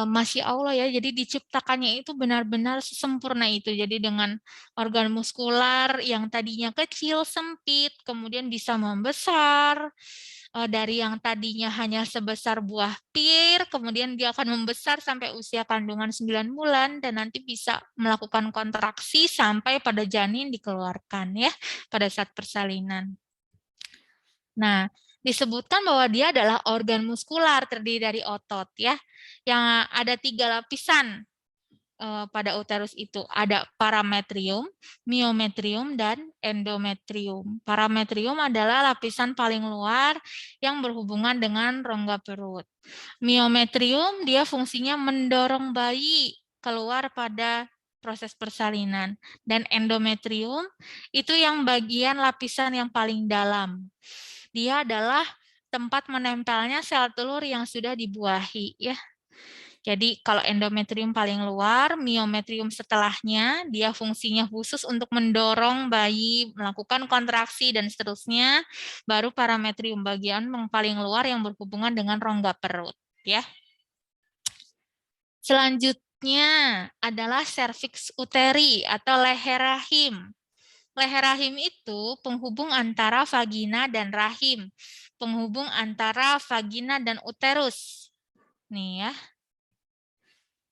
Masya Allah ya, jadi diciptakannya itu benar-benar sempurna itu. Jadi dengan organ muskular yang tadinya kecil, sempit, kemudian bisa membesar, dari yang tadinya hanya sebesar buah pir, kemudian dia akan membesar sampai usia kandungan 9 bulan, dan nanti bisa melakukan kontraksi sampai pada janin dikeluarkan ya, pada saat persalinan. Nah, disebutkan bahwa dia adalah organ muskular terdiri dari otot ya, yang ada 3 lapisan pada uterus itu. Ada parametrium, miometrium, dan endometrium. Parametrium adalah lapisan paling luar yang berhubungan dengan rongga perut. Miometrium dia fungsinya mendorong bayi keluar pada proses persalinan. Dan endometrium itu yang bagian lapisan yang paling dalam. Dia adalah tempat menempelnya sel telur yang sudah dibuahi ya. Jadi kalau endometrium paling luar, miometrium setelahnya, dia fungsinya khusus untuk mendorong bayi, melakukan kontraksi dan seterusnya, baru parametrium bagian yang paling luar yang berhubungan dengan rongga perut ya. Selanjutnya adalah cervix uteri atau leher rahim. Leher rahim itu penghubung antara vagina dan rahim, penghubung antara vagina dan uterus. Nih ya.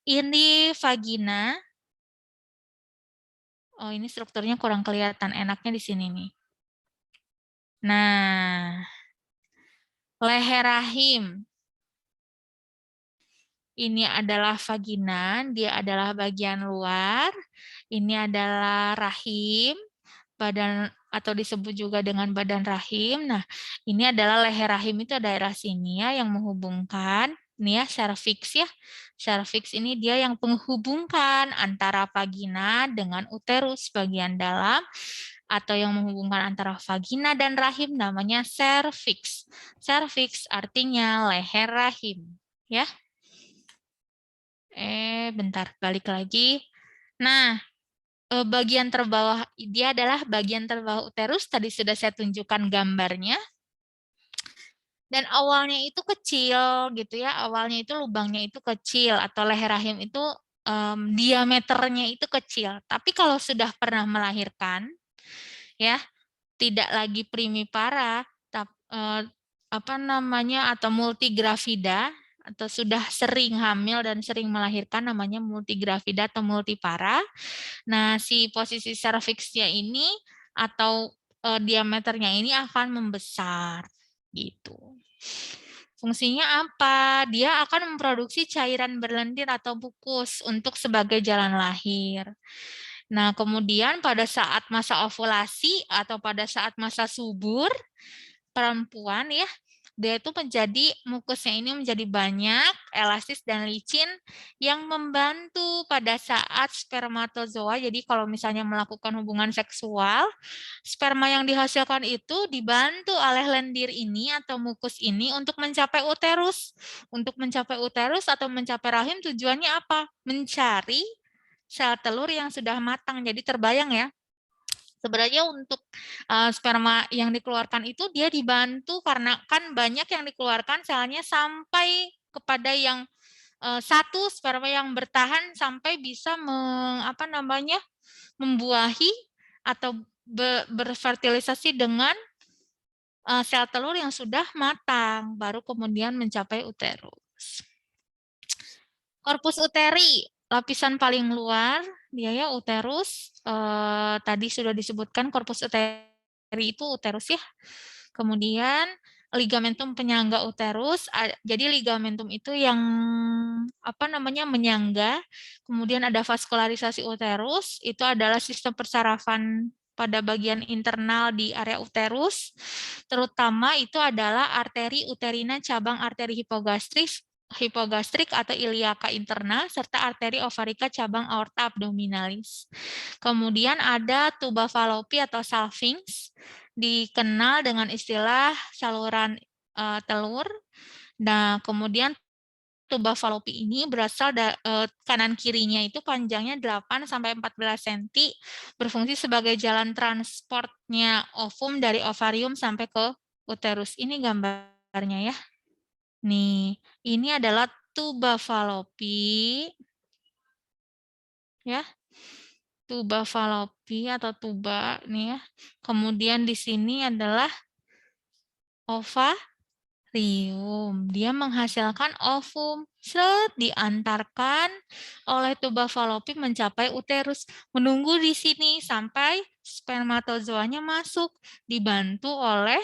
Ini vagina. Oh, ini strukturnya kurang kelihatan. Enaknya di sini nih. Nah, leher rahim. Ini adalah vagina, dia adalah bagian luar. Ini adalah rahim, badan atau disebut juga dengan badan rahim. Nah, ini adalah leher rahim itu daerah sini ya yang menghubungkan. Ini ya cervix ya. Cervix ini dia yang menghubungkan antara vagina dengan uterus bagian dalam atau yang menghubungkan antara vagina dan rahim namanya cervix. Cervix artinya leher rahim, ya. Bentar, balik lagi. Nah, bagian terbawah dia adalah bagian terbawah uterus, tadi sudah saya tunjukkan gambarnya. Dan awalnya itu kecil gitu ya, awalnya itu lubangnya itu kecil atau leher rahim itu diameternya itu kecil. Tapi kalau sudah pernah melahirkan, ya tidak lagi primipara, atau multigravida atau sudah sering hamil dan sering melahirkan namanya multigravida atau multipara. Nah, si posisi serviksnya ini atau diameternya ini akan membesar gitu. Fungsinya apa? Dia akan memproduksi cairan berlendir atau mukus untuk sebagai jalan lahir. Nah, kemudian pada saat masa ovulasi atau pada saat masa subur, perempuan ya, dia itu menjadi mukusnya ini menjadi banyak, elastis dan licin yang membantu pada saat spermatozoa. Jadi kalau misalnya melakukan hubungan seksual, sperma yang dihasilkan itu dibantu oleh lendir ini atau mukus ini untuk mencapai uterus. Untuk mencapai uterus atau mencapai rahim tujuannya apa? Mencari sel telur yang sudah matang. Jadi terbayang ya. Sebenarnya untuk sperma yang dikeluarkan itu dia dibantu karena kan banyak yang dikeluarkan selnya sampai kepada yang satu sperma yang bertahan sampai bisa membuahi atau berfertilisasi dengan sel telur yang sudah matang, baru kemudian mencapai uterus. Korpus uteri, lapisan paling luar, dia ya uterus. Tadi sudah disebutkan korpus uteri itu uterus ya. Kemudian ligamentum penyangga uterus. Jadi ligamentum itu yang menyangga. Kemudian ada vaskularisasi uterus. Itu adalah sistem persarafan pada bagian internal di area uterus. Terutama itu adalah arteri uterina cabang arteri hipogastrik atau iliaka internal, serta arteri ovarika cabang aorta abdominalis. Kemudian ada tuba Fallopi atau salpinx, dikenal dengan istilah saluran telur. Nah, kemudian tuba falopi ini berasal kanan kirinya itu panjangnya 8 sampai 14 cm, berfungsi sebagai jalan transportnya ovum dari ovarium sampai ke uterus. Ini gambarnya ya. Nih, ini adalah tuba falopi ya. Tuba falopi atau tuba nih ya. Kemudian di sini adalah ovarium. Dia menghasilkan ovum. Diantarkan oleh tuba falopi mencapai uterus. Menunggu di sini sampai spermatozoanya masuk. Dibantu oleh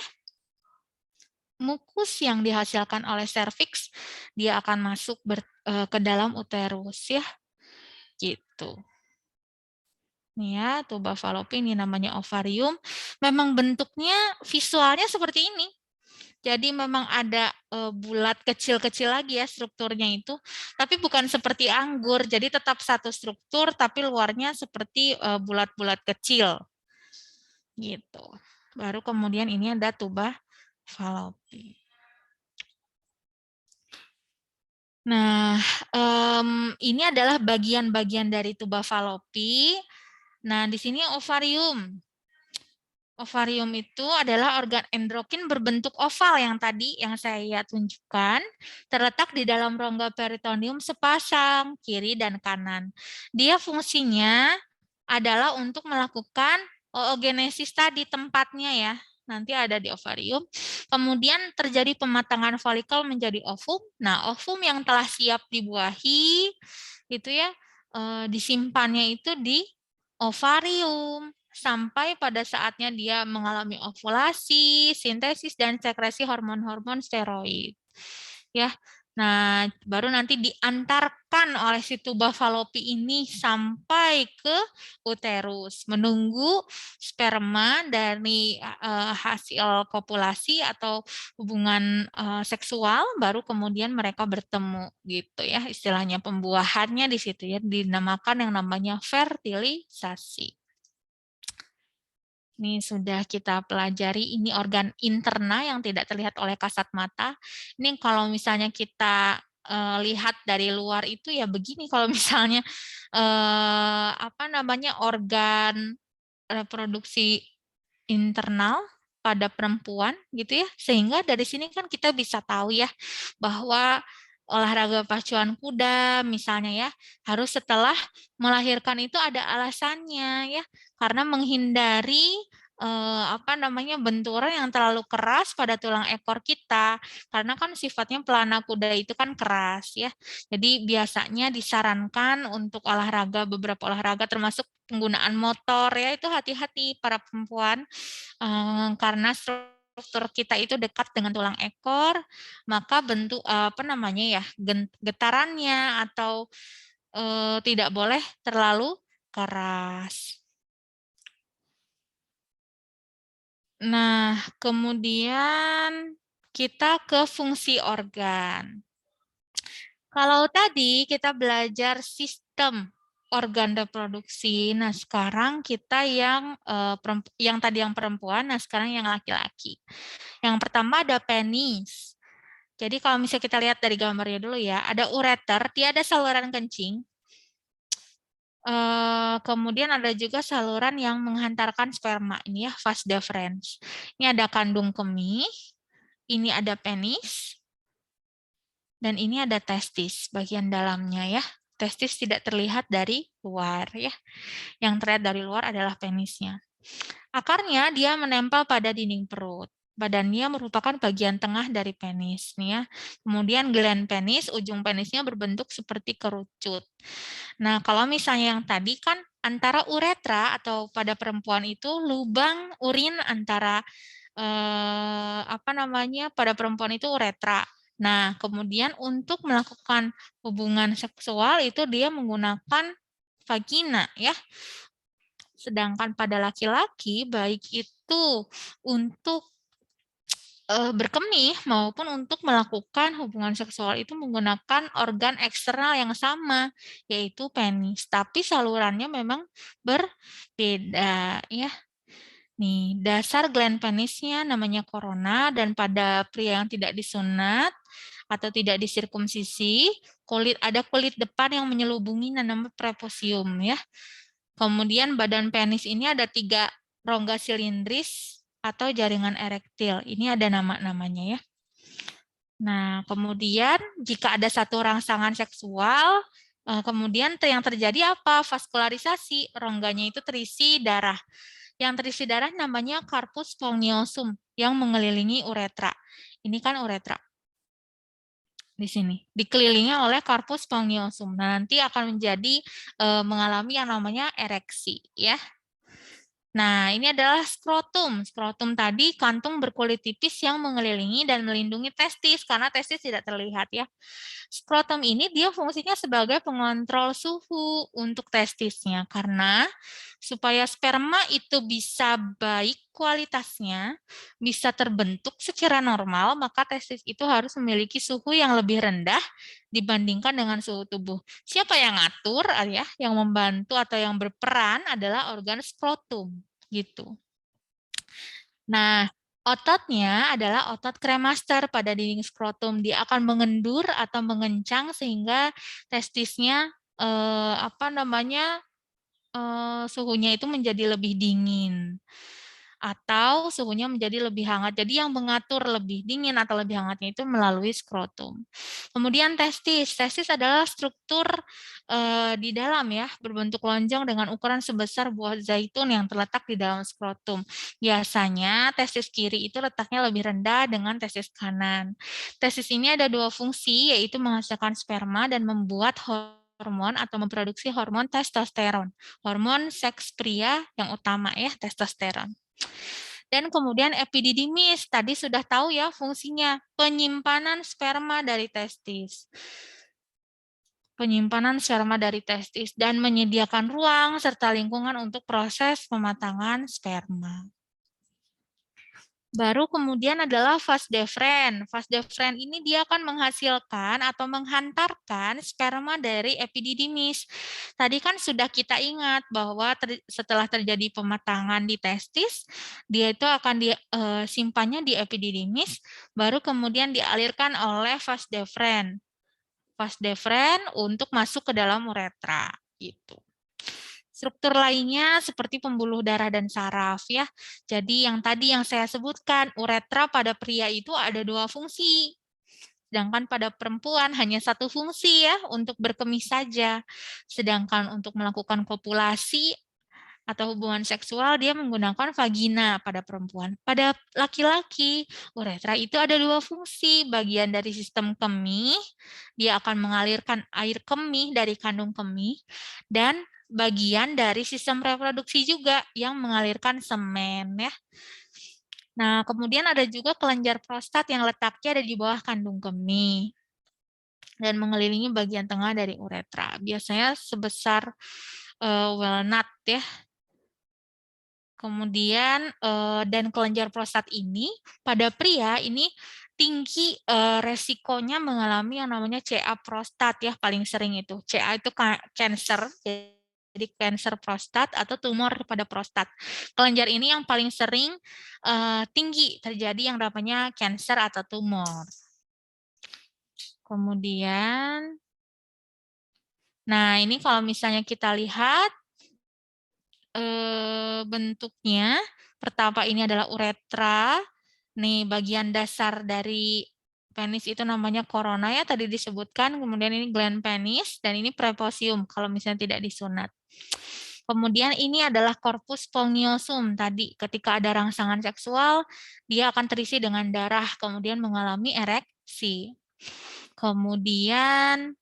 mukus yang dihasilkan oleh serviks. Dia akan masuk ke dalam uterus ya. Gitu. Nih ya, tuba falopi ini namanya ovarium. Memang bentuknya visualnya seperti ini. Jadi memang ada bulat kecil-kecil lagi ya strukturnya itu. Tapi bukan seperti anggur. Jadi tetap satu struktur tapi luarnya seperti bulat-bulat kecil. Gitu. Baru kemudian ini ada tuba falopi. Nah, ini adalah bagian-bagian dari tuba falopi. Nah, di sini ovarium. Ovarium itu adalah organ endokrin berbentuk oval yang tadi yang saya tunjukkan, terletak di dalam rongga peritoneum sepasang, kiri dan kanan. Dia fungsinya adalah untuk melakukan oogenesis tadi tempatnya ya. Nanti ada di ovarium. Kemudian terjadi pematangan folikel menjadi ovum. Nah, ovum yang telah siap dibuahi itu ya disimpannya itu di ovarium sampai pada saatnya dia mengalami ovulasi, sintesis dan sekresi hormon-hormon steroid. Ya. Nah, baru nanti diantarkan oleh si tuba falopi ini sampai ke uterus, menunggu sperma dari hasil kopulasi atau hubungan seksual, baru kemudian mereka bertemu gitu ya, istilahnya pembuahannya di situ ya, dinamakan yang namanya fertilisasi. Ini sudah kita pelajari, ini organ interna yang tidak terlihat oleh kasat mata. Ini kalau misalnya kita lihat dari luar itu ya begini, kalau misalnya organ reproduksi internal pada perempuan gitu ya, sehingga dari sini kan kita bisa tahu ya bahwa olahraga pacuan kuda misalnya ya harus setelah melahirkan itu ada alasannya ya, karena menghindari benturan yang terlalu keras pada tulang ekor kita, karena kan sifatnya pelana kuda itu kan keras ya. Jadi biasanya disarankan untuk beberapa olahraga termasuk penggunaan motor ya, itu hati-hati para perempuan karena struktur kita itu dekat dengan tulang ekor, maka bentuk getarannya atau tidak boleh terlalu keras. Nah, kemudian kita ke fungsi organ. Kalau tadi kita belajar sistem organ reproduksi, nah sekarang kita yang tadi yang perempuan, nah sekarang yang laki-laki. Yang pertama ada penis. Jadi kalau misalnya kita lihat dari gambarnya dulu ya, ada ureter, dia ada saluran kencing. Kemudian ada juga saluran yang menghantarkan sperma, ini ya vas deferens. Ini ada kandung kemih, ini ada penis, dan ini ada testis bagian dalamnya ya. Testis tidak terlihat dari luar ya. Yang terlihat dari luar adalah penisnya. Akarnya dia menempel pada dinding perut. Badannya merupakan bagian tengah dari penis nih ya. Kemudian gland penis, ujung penisnya berbentuk seperti kerucut. Nah, kalau misalnya yang tadi kan antara uretra atau pada perempuan itu lubang urin antara pada perempuan itu uretra. Nah, kemudian untuk melakukan hubungan seksual itu dia menggunakan vagina ya. Sedangkan pada laki-laki baik itu untuk berkemih maupun untuk melakukan hubungan seksual itu menggunakan organ eksternal yang sama, yaitu penis. Tapi salurannya memang berbeda ya. Nih, dasar gland penisnya namanya korona, dan pada pria yang tidak disunat atau tidak disirkumsisi, ada kulit depan yang menyelubungi namanya preposium ya. Kemudian badan penis ini ada 3 rongga silindris atau jaringan erektil. Ini ada nama-namanya ya. Nah, kemudian jika ada satu rangsangan seksual, kemudian yang terjadi apa? Vaskularisasi, rongganya itu terisi darah. Yang terisi darah namanya corpus spongiosum yang mengelilingi uretra. Ini kan uretra. Di sini dikelilingi oleh corpus spongiosum. Nah, nanti akan menjadi mengalami yang namanya ereksi ya. Nah, ini adalah skrotum. Skrotum tadi kantung berkulit tipis yang mengelilingi dan melindungi testis, karena testis tidak terlihat ya. Skrotum ini dia fungsinya sebagai pengontrol suhu untuk testisnya, karena supaya sperma itu bisa baik kualitasnya, bisa terbentuk secara normal, maka testis itu harus memiliki suhu yang lebih rendah dibandingkan dengan suhu tubuh. Siapa yang ngatur ya, yang membantu atau yang berperan adalah organ skrotum gitu. Nah, ototnya adalah otot kremaster pada dinding skrotum. Dia akan mengendur atau mengencang sehingga testisnya suhunya itu menjadi lebih dingin atau suhunya menjadi lebih hangat. Jadi yang mengatur lebih dingin atau lebih hangatnya itu melalui skrotum. Kemudian testis. Testis adalah struktur di dalam ya, berbentuk lonjong dengan ukuran sebesar buah zaitun yang terletak di dalam skrotum. Biasanya testis kiri itu letaknya lebih rendah dengan testis kanan. Testis ini ada 2 fungsi, yaitu menghasilkan sperma dan membuat hormon atau memproduksi hormon testosteron. Hormon seks pria yang utama ya, testosteron. Dan kemudian epididymis, tadi sudah tahu ya fungsinya, penyimpanan sperma dari testis. Penyimpanan sperma dari testis dan menyediakan ruang serta lingkungan untuk proses pematangan sperma. Baru kemudian adalah vas deferens. Vas deferens ini dia akan menghasilkan atau menghantarkan sperma dari epididymis. Tadi kan sudah kita ingat bahwa setelah terjadi pematangan di testis, dia itu akan disimpannya di epididymis, baru kemudian dialirkan oleh vas deferens. Vas deferens untuk masuk ke dalam uretra gitu. Struktur lainnya seperti pembuluh darah dan saraf ya. Jadi yang tadi yang saya sebutkan, uretra pada pria itu ada 2 fungsi. Sedangkan pada perempuan hanya 1 fungsi ya, untuk berkemih saja. Sedangkan untuk melakukan kopulasi atau hubungan seksual dia menggunakan vagina pada perempuan. Pada laki-laki, uretra itu ada 2 fungsi, bagian dari sistem kemih, dia akan mengalirkan air kemih dari kandung kemih, dan bagian dari sistem reproduksi juga yang mengalirkan semen ya. Nah, kemudian ada juga kelenjar prostat yang letaknya ada di bawah kandung kemih dan mengelilingi bagian tengah dari uretra. Biasanya sebesar walnut ya. Kemudian dan kelenjar prostat ini pada pria ini tinggi resikonya mengalami yang namanya CA prostat ya, paling sering itu. CA itu cancer, jadi kanker prostat atau tumor pada prostat. Kelenjar ini yang paling sering tinggi terjadi yang namanya cancer atau tumor. Kemudian, nah ini kalau misalnya kita lihat bentuknya, pertama ini adalah uretra. Nih bagian dasar dari penis itu namanya korona ya, tadi disebutkan. Kemudian ini gland penis dan ini preposium kalau misalnya tidak disunat. Kemudian ini adalah corpus spongiosum tadi, ketika ada rangsangan seksual dia akan terisi dengan darah kemudian mengalami ereksi. Kemudian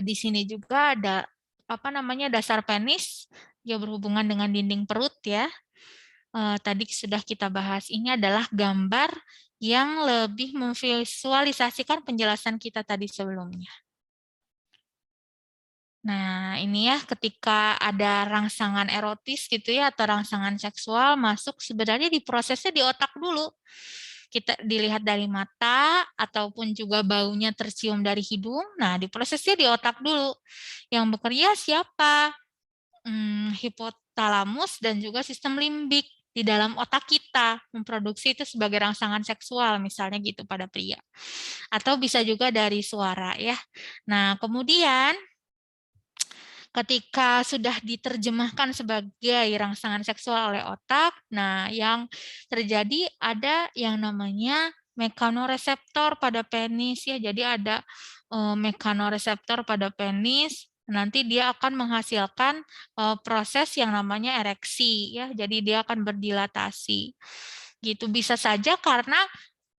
di sini juga ada dasar penis, dia berhubungan dengan dinding perut ya. Tadi sudah kita bahas, ini adalah gambar yang lebih memvisualisasikan penjelasan kita tadi sebelumnya. Nah, ini ya ketika ada rangsangan erotis gitu ya atau rangsangan seksual masuk, sebenarnya diprosesnya di otak dulu. Kita dilihat dari mata ataupun juga baunya tercium dari hidung. Nah, diprosesnya di otak dulu. Yang bekerja siapa? Hipotalamus dan juga sistem limbik. di dalam otak kita memproduksi itu sebagai rangsangan seksual, misalnya gitu pada pria. Atau bisa juga dari suara ya. Nah, kemudian ketika sudah diterjemahkan sebagai rangsangan seksual oleh otak, nah yang terjadi ada yang namanya mekanoreseptor pada penis ya. Jadi ada mekanoreseptor pada penis, nanti dia akan menghasilkan proses yang namanya ereksi ya. Jadi dia akan berdilatasi. Gitu bisa saja karena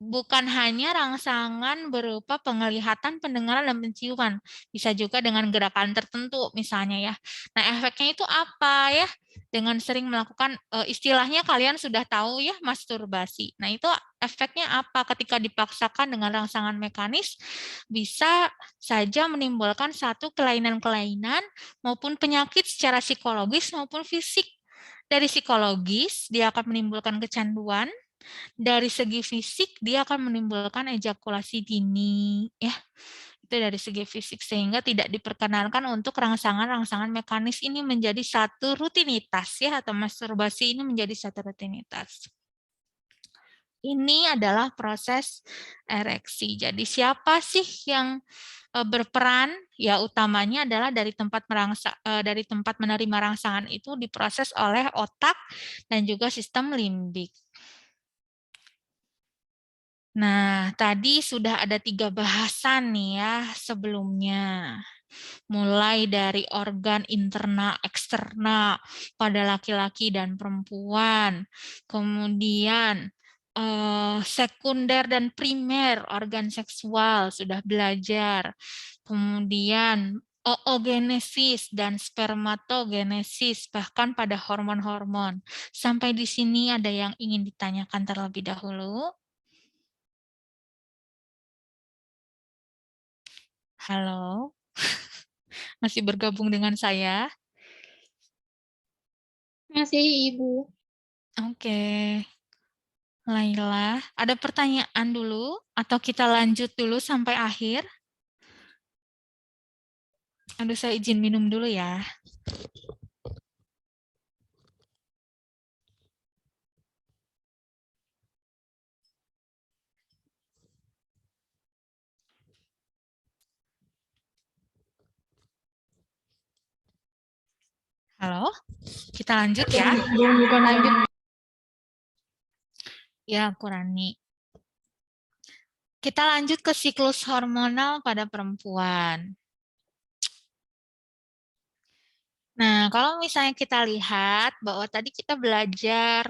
bukan hanya rangsangan berupa penglihatan, pendengaran, dan penciuman. Bisa juga dengan gerakan tertentu misalnya ya. Nah, efeknya itu apa ya? Dengan sering melakukan, istilahnya kalian sudah tahu ya, masturbasi. Nah, itu efeknya apa? Ketika dipaksakan dengan rangsangan mekanis, bisa saja menimbulkan satu kelainan-kelainan maupun penyakit secara psikologis maupun fisik. Dari psikologis, dia akan menimbulkan kecanduan, dari segi fisik dia akan menimbulkan ejakulasi dini ya. Itu dari segi fisik sehingga tidak diperkenankan untuk rangsangan-rangsangan mekanis ini menjadi satu rutinitas ya, atau masturbasi ini menjadi satu rutinitas. Ini adalah proses ereksi. Jadi siapa sih yang berperan? Ya utamanya adalah dari tempat menerima rangsangan itu diproses oleh otak dan juga sistem limbik. Nah, tadi sudah ada 3 bahasan nih ya sebelumnya. Mulai dari organ internal, eksternal pada laki-laki dan perempuan. Kemudian sekunder dan primer organ seksual sudah belajar. Kemudian oogenesis dan spermatogenesis bahkan pada hormon-hormon. Sampai di sini ada yang ingin ditanyakan terlebih dahulu? Halo, masih bergabung dengan saya? Masih Ibu. Oke. Laila, ada pertanyaan dulu atau kita lanjut dulu sampai akhir? Aduh, saya izin minum dulu ya. Halo, kita lanjut ya. Lanjut. Ya, Kurani. Kita lanjut ke siklus hormonal pada perempuan. Nah, kalau misalnya kita lihat bahwa tadi kita belajar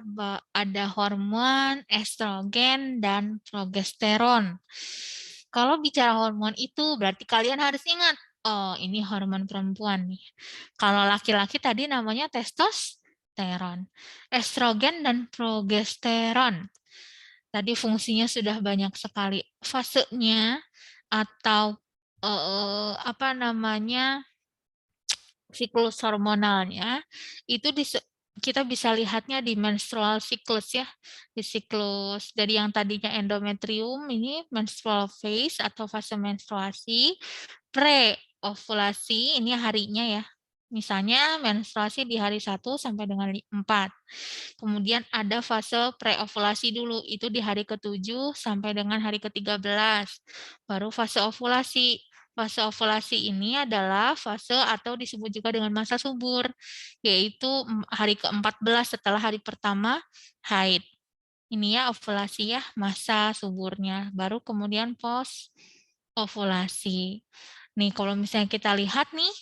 ada hormon estrogen dan progesteron. Kalau bicara hormon itu berarti kalian harus ingat, oh ini hormon perempuan nih. Kalau laki-laki tadi namanya testosteron. Estrogen dan progesteron. Tadi fungsinya sudah banyak sekali. Fasenya atau apa namanya siklus hormonalnya itu kita bisa lihatnya di menstrual siklus ya, di siklus dari yang tadinya endometrium ini menstrual phase atau fase menstruasi, pre-ovulasi ini harinya ya. Misalnya menstruasi di hari 1 sampai dengan 4. Kemudian ada fase pre-ovulasi dulu, itu di hari ke-7 sampai dengan hari ke-13. Baru fase ovulasi. Fase ovulasi ini adalah fase atau disebut juga dengan masa subur, yaitu hari ke-14 setelah hari pertama haid. Ini ya ovulasi ya, masa suburnya. Baru kemudian post ovulasi. Nih kalau misalnya kita lihat nih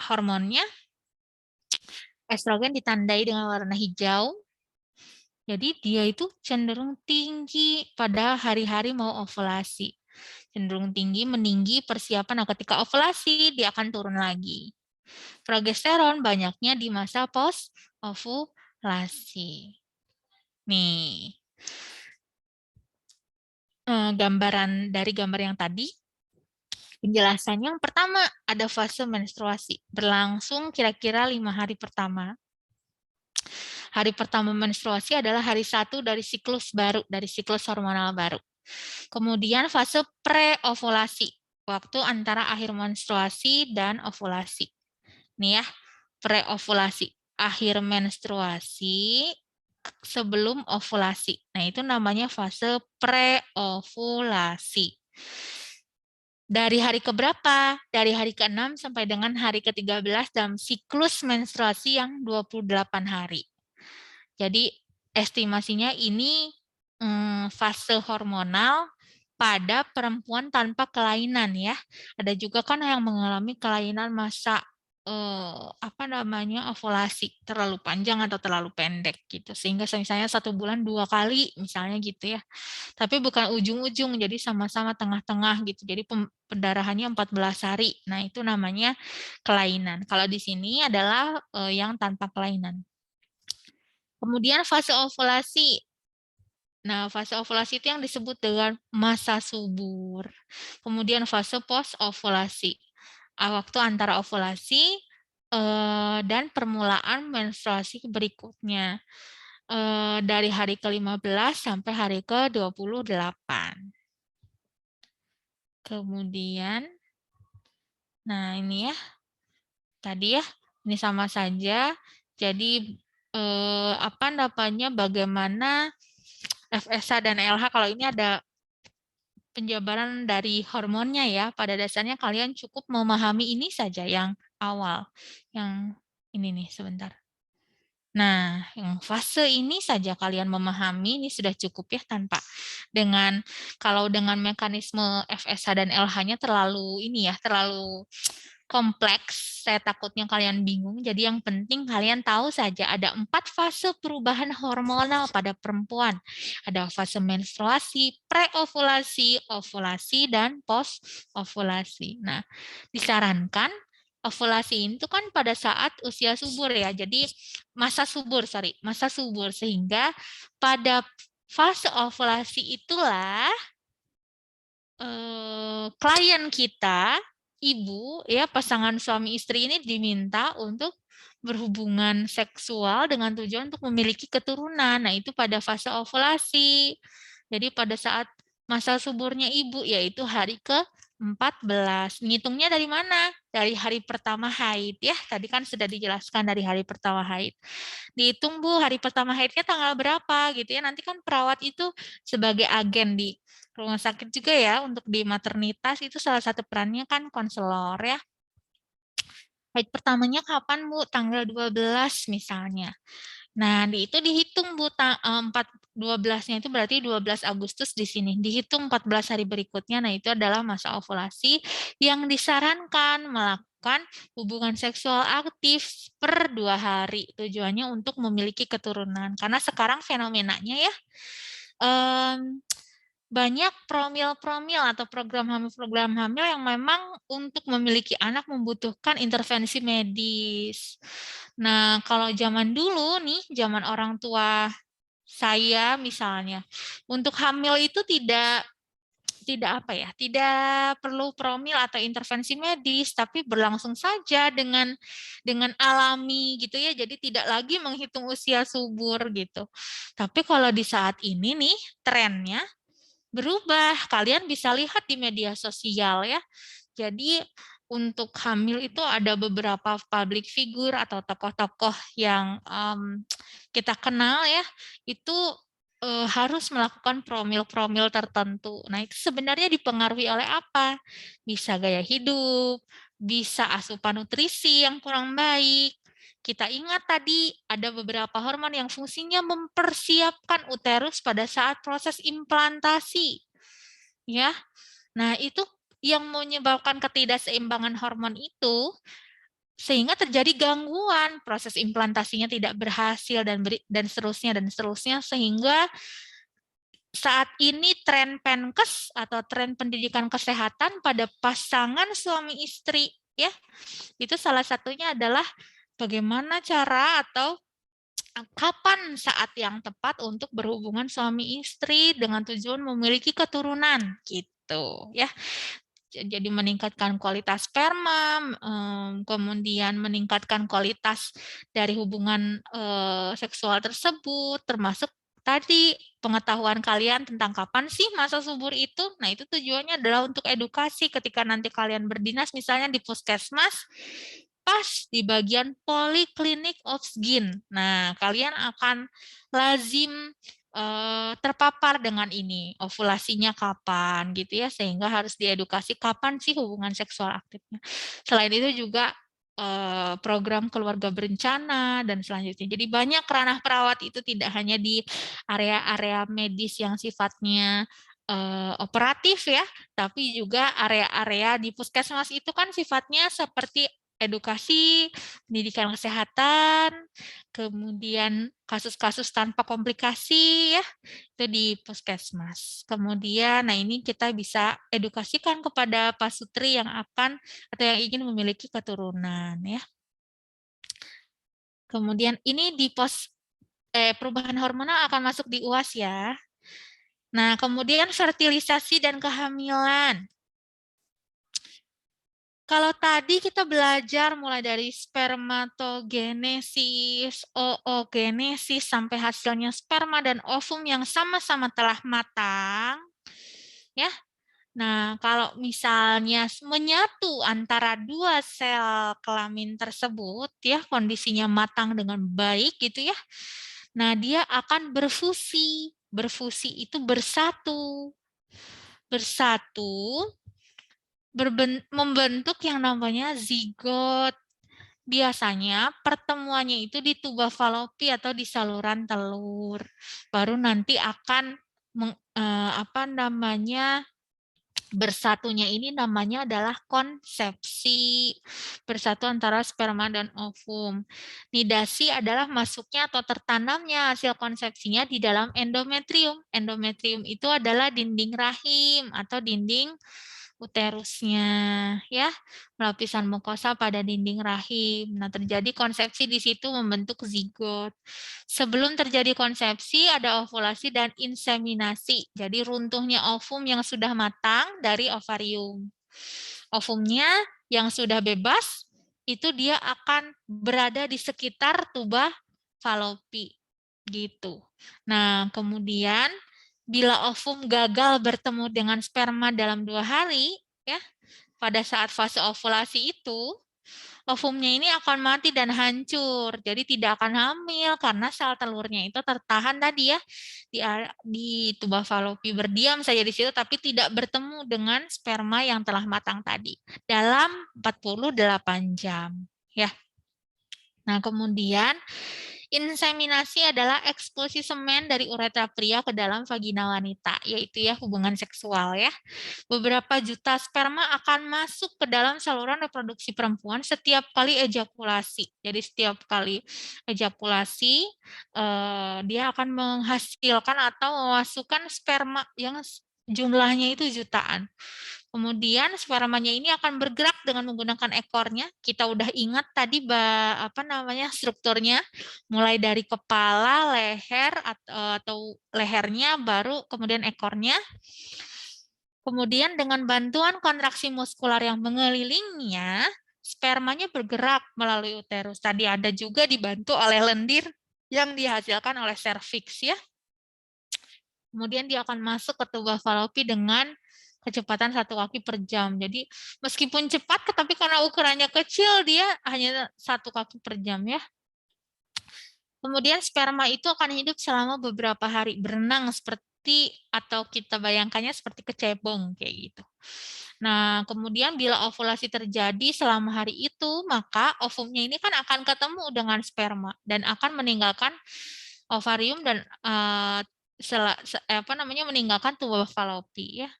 hormonnya, estrogen ditandai dengan warna hijau. Jadi dia itu cenderung tinggi pada hari-hari mau ovulasi. Cenderung tinggi, meninggi persiapan. Nah, ketika ovulasi, dia akan turun lagi. Progesteron banyaknya di masa post ovulasi. Nih, gambaran dari gambar yang tadi, penjelasannya yang pertama ada fase menstruasi, berlangsung kira-kira 5 hari pertama. Hari pertama menstruasi adalah hari 1 dari siklus baru, dari siklus hormonal baru. Kemudian fase pre-ovulasi, waktu antara akhir menstruasi dan ovulasi. Nih ya, pre-ovulasi. akhir menstruasi sebelum ovulasi. Nah, itu namanya fase preovulasi. Dari hari keberapa? Dari hari ke-6 sampai dengan hari ke-13 dalam siklus menstruasi yang 28 hari. Jadi estimasinya ini fase hormonal pada perempuan tanpa kelainan ya. Ada juga kan yang mengalami kelainan masa ovulasi terlalu panjang atau terlalu pendek gitu, sehingga misalnya 1 bulan 2 kali misalnya gitu ya. Tapi bukan ujung-ujung, jadi sama-sama tengah-tengah gitu. Jadi pendarahannya 14 hari. Nah, itu namanya kelainan. Kalau di sini adalah yang tanpa kelainan. Kemudian fase ovulasi. Nah, fase ovulasi itu yang disebut dengan masa subur. Kemudian fase post-ovulasi. Waktu antara ovulasi dan permulaan menstruasi berikutnya. Dari hari ke-15 sampai hari ke-28. Kemudian, nah ini ya, tadi ya, ini sama saja. Jadi, bagaimana FSH dan LH, kalau ini ada penjabaran dari hormonnya ya, pada dasarnya kalian cukup memahami ini saja yang awal. Yang ini nih, sebentar. Nah, yang fase ini saja kalian memahami, ini sudah cukup ya, tanpa kalau dengan mekanisme FSH dan LH-nya terlalu kompleks, saya takutnya kalian bingung. Jadi yang penting kalian tahu saja ada 4 fase perubahan hormonal pada perempuan. Ada fase menstruasi, pre-ovulasi, ovulasi, dan post-ovulasi. Nah, disarankan ovulasi itu kan pada saat usia subur ya. Jadi masa subur, sehingga pada fase ovulasi itulah klien kita, ibu ya, pasangan suami istri ini diminta untuk berhubungan seksual dengan tujuan untuk memiliki keturunan. Nah, itu pada fase ovulasi. Jadi pada saat masa suburnya ibu, yaitu hari ke-14. Ngitungnya dari mana? Dari hari pertama haid ya. Tadi kan sudah dijelaskan dari hari pertama haid. Dihitung Bu, hari pertama haidnya tanggal berapa gitu ya. Nanti kan perawat itu sebagai agen di rumah sakit juga ya, untuk di maternitas itu salah satu perannya kan konselor ya. Haid pertamanya kapan Bu? Tanggal 12 misalnya. Nah, itu dihitung Bu, 12-nya itu berarti 12 Agustus di sini. Dihitung 14 hari berikutnya, nah itu adalah masa ovulasi yang disarankan melakukan hubungan seksual aktif per 2 hari. Tujuannya untuk memiliki keturunan. Karena sekarang fenomenanya ya, banyak promil-promil atau program hamil yang memang untuk memiliki anak membutuhkan intervensi medis. Nah, kalau zaman dulu nih, zaman orang tua saya misalnya, untuk hamil itu tidak perlu promil atau intervensi medis, tapi berlangsung saja dengan alami gitu ya. Jadi tidak lagi menghitung usia subur gitu. Tapi kalau di saat ini nih trennya berubah. Kalian bisa lihat di media sosial ya. Jadi untuk hamil itu ada beberapa public figure atau tokoh-tokoh yang kita kenal ya, itu harus melakukan promil-promil tertentu. Nah, itu sebenarnya dipengaruhi oleh apa? Bisa gaya hidup, bisa asupan nutrisi yang kurang baik. Kita ingat tadi ada beberapa hormon yang fungsinya mempersiapkan uterus pada saat proses implantasi. Ya. Nah, itu yang menyebabkan ketidakseimbangan hormon itu sehingga terjadi gangguan, proses implantasinya tidak berhasil dan seterusnya sehingga saat ini tren Penkes atau tren pendidikan kesehatan pada pasangan suami istri ya, itu salah satunya adalah bagaimana cara atau kapan saat yang tepat untuk berhubungan suami istri dengan tujuan memiliki keturunan gitu ya. Jadi meningkatkan kualitas sperma, kemudian meningkatkan kualitas dari hubungan seksual tersebut, termasuk tadi pengetahuan kalian tentang kapan sih masa subur itu. Nah, itu tujuannya adalah untuk edukasi ketika nanti kalian berdinas misalnya di puskesmas, pas di bagian poliklinik Ovsgin. Nah, kalian akan lazim terpapar dengan ini, ovulasinya kapan gitu ya, sehingga harus diedukasi kapan sih hubungan seksual aktifnya. Selain itu juga program keluarga berencana dan selanjutnya. Jadi banyak ranah perawat itu tidak hanya di area-area medis yang sifatnya operatif ya, tapi juga area-area di puskesmas itu kan sifatnya seperti edukasi, pendidikan kesehatan, kemudian kasus-kasus tanpa komplikasi ya, itu di puskesmas. Kemudian, nah ini kita bisa edukasikan kepada pasutri yang akan atau yang ingin memiliki keturunan ya. Kemudian ini di perubahan hormonal akan masuk di UAS ya. Nah, kemudian fertilisasi dan kehamilan. Kalau tadi kita belajar mulai dari spermatogenesis, oogenesis, sampai hasilnya sperma dan ovum yang sama-sama telah matang, ya. Nah, kalau misalnya menyatu antara dua sel kelamin tersebut, ya, kondisinya matang dengan baik gitu ya. Nah, dia akan berfusi. Berfusi itu bersatu. Bersatu membentuk yang namanya zigot. Biasanya pertemuannya itu di tuba falopi atau di saluran telur. Baru nanti akan bersatunya ini namanya adalah konsepsi. Bersatu antara sperma dan ovum. Nidasi adalah masuknya atau tertanamnya hasil konsepsinya di dalam endometrium. Endometrium itu adalah dinding rahim atau dinding uterusnya, ya, lapisan mukosa pada dinding rahim. Nah, terjadi konsepsi di situ membentuk zigot. Sebelum terjadi konsepsi ada ovulasi dan inseminasi. Jadi runtuhnya ovum yang sudah matang dari ovarium. Ovumnya yang sudah bebas itu dia akan berada di sekitar tuba falopi gitu. Nah, kemudian bila ovum gagal bertemu dengan sperma dalam 2 hari, ya, pada saat fase ovulasi itu, ovumnya ini akan mati dan hancur. Jadi tidak akan hamil karena sel telurnya itu tertahan tadi ya di tuba falopi, berdiam saja di situ tapi tidak bertemu dengan sperma yang telah matang tadi dalam 48 jam, ya. Nah, kemudian inseminasi adalah ekspulsi semen dari uretra pria ke dalam vagina wanita, yaitu ya hubungan seksual ya. Beberapa juta sperma akan masuk ke dalam saluran reproduksi perempuan setiap kali ejakulasi. Jadi setiap kali ejakulasi dia akan menghasilkan atau memasukkan sperma yang jumlahnya itu jutaan. Kemudian spermanya ini akan bergerak dengan menggunakan ekornya. Kita udah ingat tadi strukturnya, mulai dari kepala, leher atau lehernya, baru kemudian ekornya. Kemudian dengan bantuan kontraksi muskular yang mengelilinginya, spermanya bergerak melalui uterus. Tadi ada juga dibantu oleh lendir yang dihasilkan oleh serviks ya. Kemudian dia akan masuk ke tuba falopi dengan kecepatan 1 kaki per jam. Jadi meskipun cepat, tapi karena ukurannya kecil, dia hanya 1 kaki per jam ya. Kemudian sperma itu akan hidup selama beberapa hari, berenang seperti, atau kita bayangkannya seperti kecebong kayak gitu. Nah, kemudian bila ovulasi terjadi selama hari itu, maka ovumnya ini kan akan ketemu dengan sperma dan akan meninggalkan ovarium dan meninggalkan tuba falopi ya.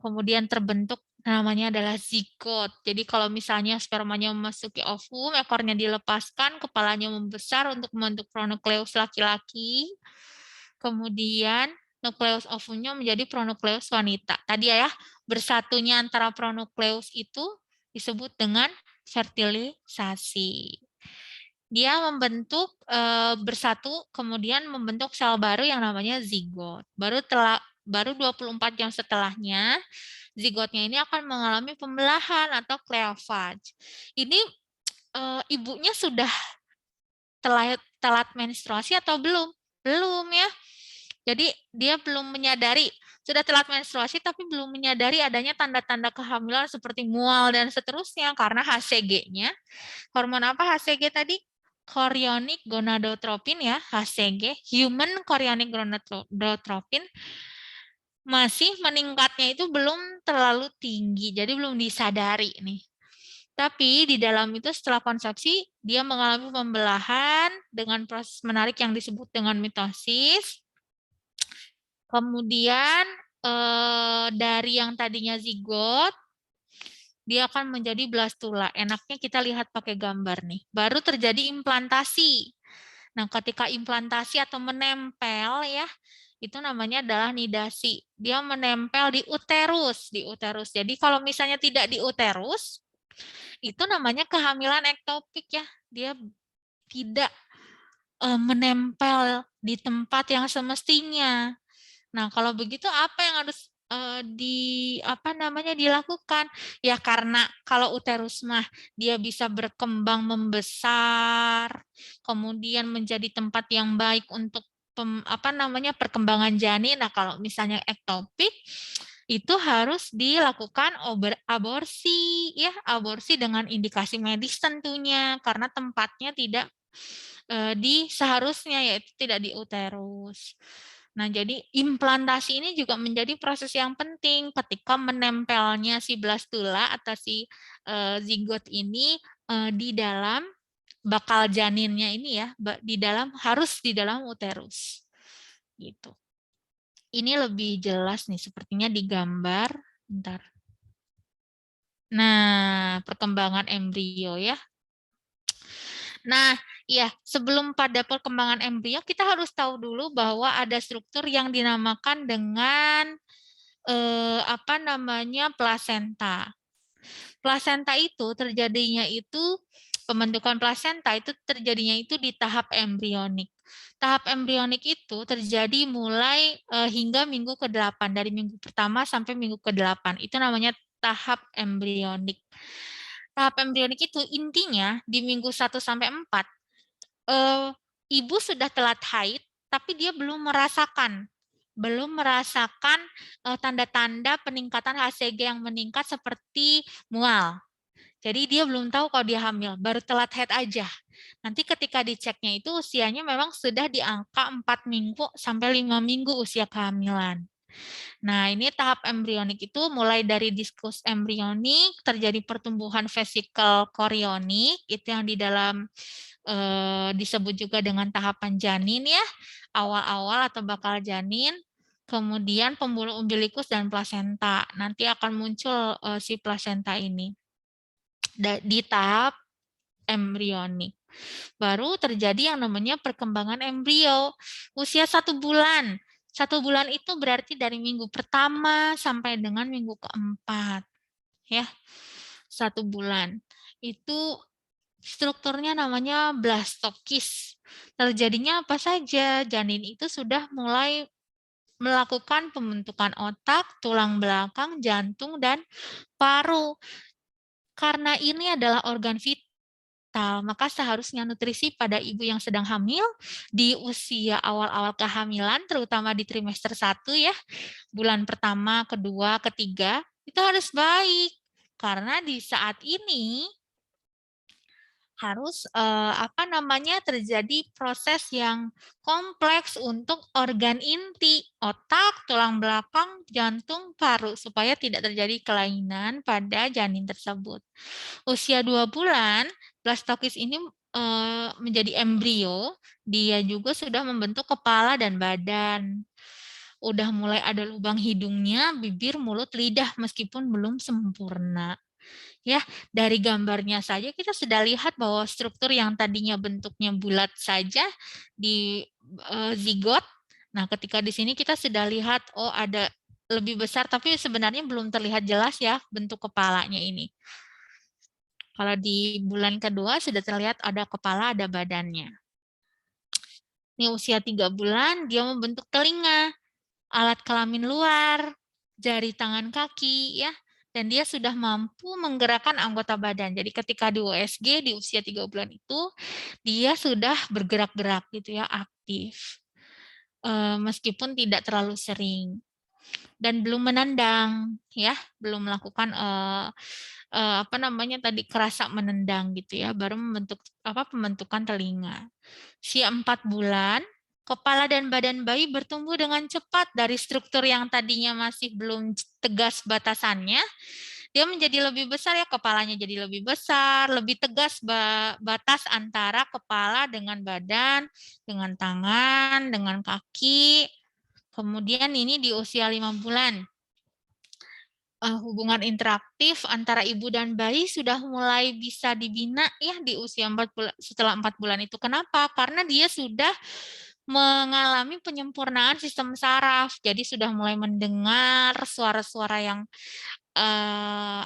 Kemudian terbentuk namanya adalah zigot. Jadi kalau misalnya spermanya memasuki ovum, ekornya dilepaskan, kepalanya membesar untuk membentuk pronukleus laki-laki. Kemudian nukleus ovumnya menjadi pronukleus wanita. Tadi ya, bersatunya antara pronukleus itu disebut dengan fertilisasi. Dia membentuk bersatu, kemudian membentuk sel baru yang namanya zigot. Baru 24 jam setelahnya, zigotnya ini akan mengalami pembelahan atau cleavage. Ini ibunya sudah telat menstruasi atau belum? Belum ya. Jadi dia belum menyadari sudah telat menstruasi tapi belum menyadari adanya tanda-tanda kehamilan seperti mual dan seterusnya karena HCG-nya. Hormon apa HCG tadi? Chorionic gonadotropin ya, HCG, human chorionic gonadotropin masih meningkatnya itu belum terlalu tinggi, jadi belum disadari nih. Tapi di dalam itu setelah konsepsi, dia mengalami pembelahan dengan proses menarik yang disebut dengan mitosis. Kemudian dari yang tadinya zigot, dia akan menjadi blastula. Enaknya kita lihat pakai gambar nih. Baru terjadi implantasi. Nah, ketika implantasi atau menempel ya, itu namanya adalah nidasi. Dia menempel di uterus, Jadi kalau misalnya tidak di uterus, itu namanya kehamilan ektopik ya. Dia tidak menempel di tempat yang semestinya. Nah, kalau begitu apa yang harus dilakukan? Ya karena kalau uterus mah dia bisa berkembang membesar, kemudian menjadi tempat yang baik untuk perkembangan janin. Nah, kalau misalnya ektopik itu harus dilakukan aborsi ya, aborsi dengan indikasi medis tentunya karena tempatnya tidak seharusnya yaitu tidak di uterus. Nah, jadi implantasi ini juga menjadi proses yang penting ketika menempelnya si blastula atau si zigot ini di dalam bakal janinnya ini ya, harus di dalam uterus. Gitu. Ini lebih jelas nih, sepertinya di gambar. Bentar. Nah, perkembangan embrio ya. Nah, ya, sebelum pada perkembangan embrio, kita harus tahu dulu bahwa ada struktur yang dinamakan dengan plasenta. Plasenta itu pembentukan plasenta itu terjadinya itu di tahap embrionik. Tahap embrionik itu terjadi mulai hingga minggu ke-8, dari minggu pertama sampai minggu ke-8. Itu namanya tahap embrionik. Tahap embrionik itu intinya di minggu 1 sampai 4 ibu sudah telat haid tapi dia belum merasakan tanda-tanda peningkatan HCG yang meningkat seperti mual. Jadi dia belum tahu kalau dia hamil, baru telat haid aja. Nanti ketika diceknya itu usianya memang sudah di angka 4 minggu sampai 5 minggu usia kehamilan. Nah, ini tahap embrionik itu mulai dari diskus embrionik, terjadi pertumbuhan vesikel korionik, itu yang di dalam disebut juga dengan tahapan janin ya, awal-awal atau bakal janin. Kemudian pembuluh umbilikus dan plasenta. Nanti akan muncul si plasenta ini di tahap embrionik. Baru terjadi yang namanya perkembangan embrio. Usia 1 bulan. 1 bulan itu berarti dari minggu pertama sampai dengan minggu ke-4. Ya, 1 bulan. Itu strukturnya namanya blastokis. Terjadinya apa saja? Janin itu sudah mulai melakukan pembentukan otak, tulang belakang, jantung, dan paru. Karena ini adalah organ vital, maka seharusnya nutrisi pada ibu yang sedang hamil di usia awal-awal kehamilan, terutama di trimester 1 ya, bulan pertama, kedua, ketiga, itu harus baik. Karena di saat ini harus terjadi proses yang kompleks untuk organ inti, otak, tulang belakang, jantung, paru, supaya tidak terjadi kelainan pada janin tersebut. Usia 2 bulan, blastokis ini menjadi embrio, dia juga sudah membentuk kepala dan badan. Udah mulai ada lubang hidungnya, bibir, mulut, lidah, meskipun belum sempurna. Ya, dari gambarnya saja kita sudah lihat bahwa struktur yang tadinya bentuknya bulat saja di zigot. Nah, ketika di sini kita sudah lihat ada lebih besar tapi sebenarnya belum terlihat jelas ya bentuk kepalanya ini. Kalau di bulan kedua sudah terlihat ada kepala, ada badannya. Ini usia 3 bulan dia membentuk telinga, alat kelamin luar, jari tangan kaki ya. Dan dia sudah mampu menggerakkan anggota badan. Jadi ketika di USG di usia 3 bulan itu, dia sudah bergerak-gerak gitu ya, aktif. Meskipun tidak terlalu sering. dan belum menendang, ya, belum melakukan apa namanya tadi kerasa menendang gitu ya, baru pembentukan telinga. Usia 4 bulan, kepala dan badan bayi bertumbuh dengan cepat dari struktur yang tadinya masih belum tegas batasannya, dia menjadi lebih besar ya, kepalanya jadi lebih besar, lebih tegas batas antara kepala dengan badan, dengan tangan, dengan kaki. Kemudian ini di usia 5 bulan. Hubungan interaktif antara ibu dan bayi sudah mulai bisa dibina ya di usia 4 bulan, setelah 4 bulan itu. Kenapa? Karena dia sudah mengalami penyempurnaan sistem saraf. Jadi sudah mulai mendengar suara-suara yang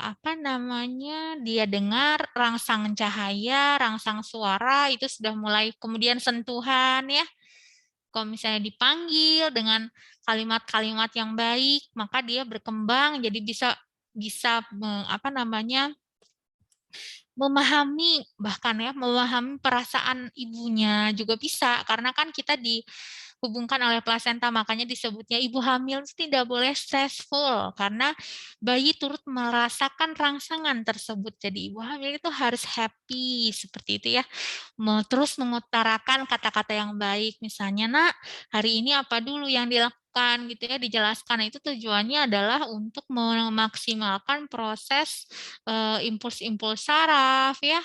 apa namanya, dia dengar rangsang cahaya, rangsang suara itu sudah mulai, kemudian sentuhan ya. Kalau misalnya dipanggil dengan kalimat-kalimat yang baik, maka dia berkembang jadi bisa bisa apa namanya, memahami, bahkan ya memahami perasaan ibunya juga bisa, karena kan kita dihubungkan oleh plasenta, makanya disebutnya ibu hamil tidak boleh stressful karena bayi turut merasakan rangsangan tersebut. Jadi ibu hamil itu harus happy seperti itu ya. Terus mengutarakan kata-kata yang baik, misalnya, "Nak, hari ini apa dulu yang dilakukan?" gitu ya, dijelaskan. Nah, itu tujuannya adalah untuk memaksimalkan proses impuls-impuls saraf ya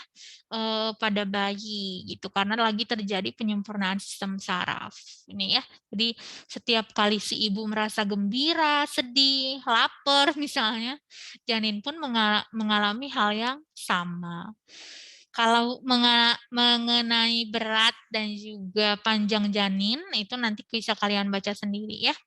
pada bayi gitu, karena lagi terjadi penyempurnaan sistem saraf. Ini ya. Jadi setiap kali si ibu merasa gembira, sedih, lapar misalnya, janin pun mengalami hal yang sama. Kalau mengenai berat dan juga panjang janin, itu nanti bisa kalian baca sendiri ya.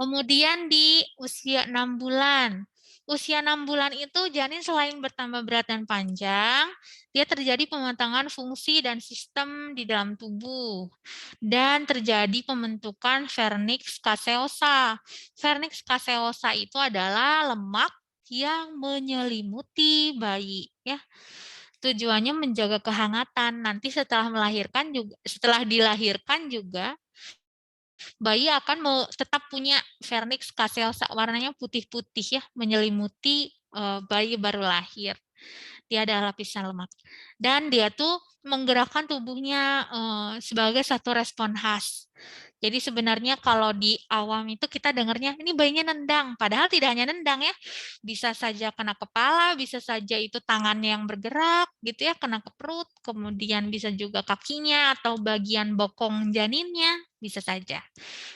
Kemudian di usia 6 bulan. Usia 6 bulan itu janin selain bertambah berat dan panjang, dia terjadi pematangan fungsi dan sistem di dalam tubuh. Dan terjadi pembentukan vernix caseosa. Vernix caseosa itu adalah lemak yang menyelimuti bayi ya. Tujuannya menjaga kehangatan. Nanti setelah dilahirkan juga bayi akan tetap punya vernix caseosa, warnanya putih-putih ya, menyelimuti bayi baru lahir. Dia adalah lapisan lemak. Dan dia tuh menggerakkan tubuhnya sebagai satu respon khas. Jadi sebenarnya kalau di awam itu kita dengarnya ini bayinya nendang, padahal tidak hanya nendang ya, bisa saja kena kepala, bisa saja itu tangannya yang bergerak gitu ya, kena ke perut, kemudian bisa juga kakinya atau bagian bokong janinnya, bisa saja.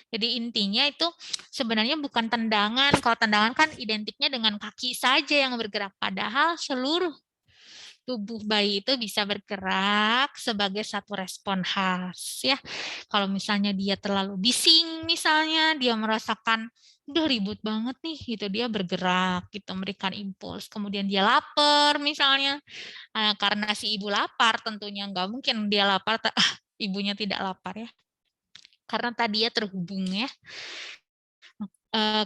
Jadi intinya itu sebenarnya bukan tendangan, kalau tendangan kan identiknya dengan kaki saja yang bergerak, padahal seluruh tubuh bayi itu bisa bergerak sebagai satu respon khas ya. Kalau misalnya dia terlalu bising misalnya, dia merasakan udah ribut banget nih gitu, dia bergerak gitu, memberikan impuls. Kemudian dia lapar misalnya, karena si ibu lapar tentunya nggak mungkin dia lapar, ibunya tidak lapar ya. Karena tadi ya terhubung ya.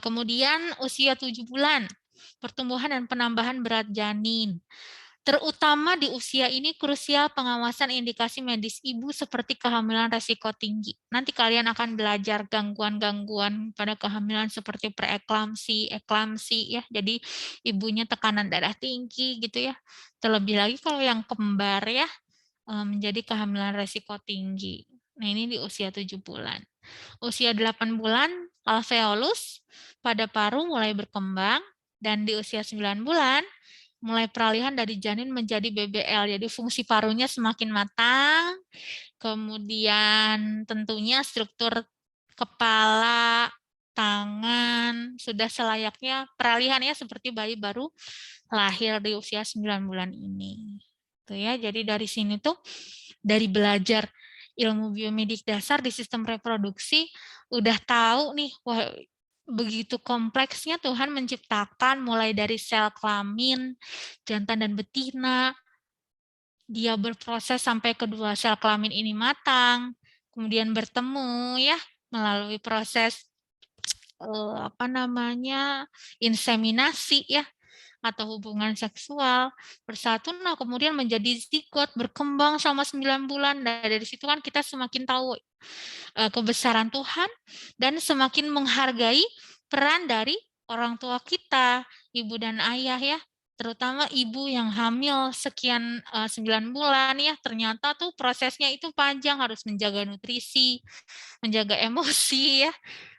Kemudian usia 7 bulan, pertumbuhan dan penambahan berat janin. Terutama di usia ini krusial pengawasan indikasi medis ibu seperti kehamilan resiko tinggi. Nanti kalian akan belajar gangguan-gangguan pada kehamilan seperti preeklamsi, eklamsi ya. Jadi ibunya tekanan darah tinggi gitu ya. Terlebih lagi kalau yang kembar ya menjadi kehamilan resiko tinggi. Nah, ini di usia 7 bulan. Usia 8 bulan alveolus pada paru mulai berkembang dan di usia 9 bulan mulai peralihan dari janin menjadi BBL. Jadi fungsi parunya semakin matang, kemudian tentunya struktur kepala, tangan, sudah selayaknya peralihan ya seperti bayi baru lahir di usia 9 bulan ini. Tuh ya, jadi dari sini tuh, dari belajar ilmu biomedik dasar di sistem reproduksi, udah tahu nih, wah begitu kompleksnya Tuhan menciptakan mulai dari sel kelamin, jantan dan betina, dia berproses sampai kedua sel kelamin ini matang, kemudian bertemu ya melalui proses apa namanya inseminasi ya, atau hubungan seksual, bersatu, nah kemudian menjadi zigot, berkembang selama 9 bulan. Nah, dari situ kan kita semakin tahu kebesaran Tuhan dan semakin menghargai peran dari orang tua kita, ibu dan ayah ya. Terutama ibu yang hamil sekian 9 bulan ya, ternyata tuh prosesnya itu panjang, harus menjaga nutrisi, menjaga emosi ya,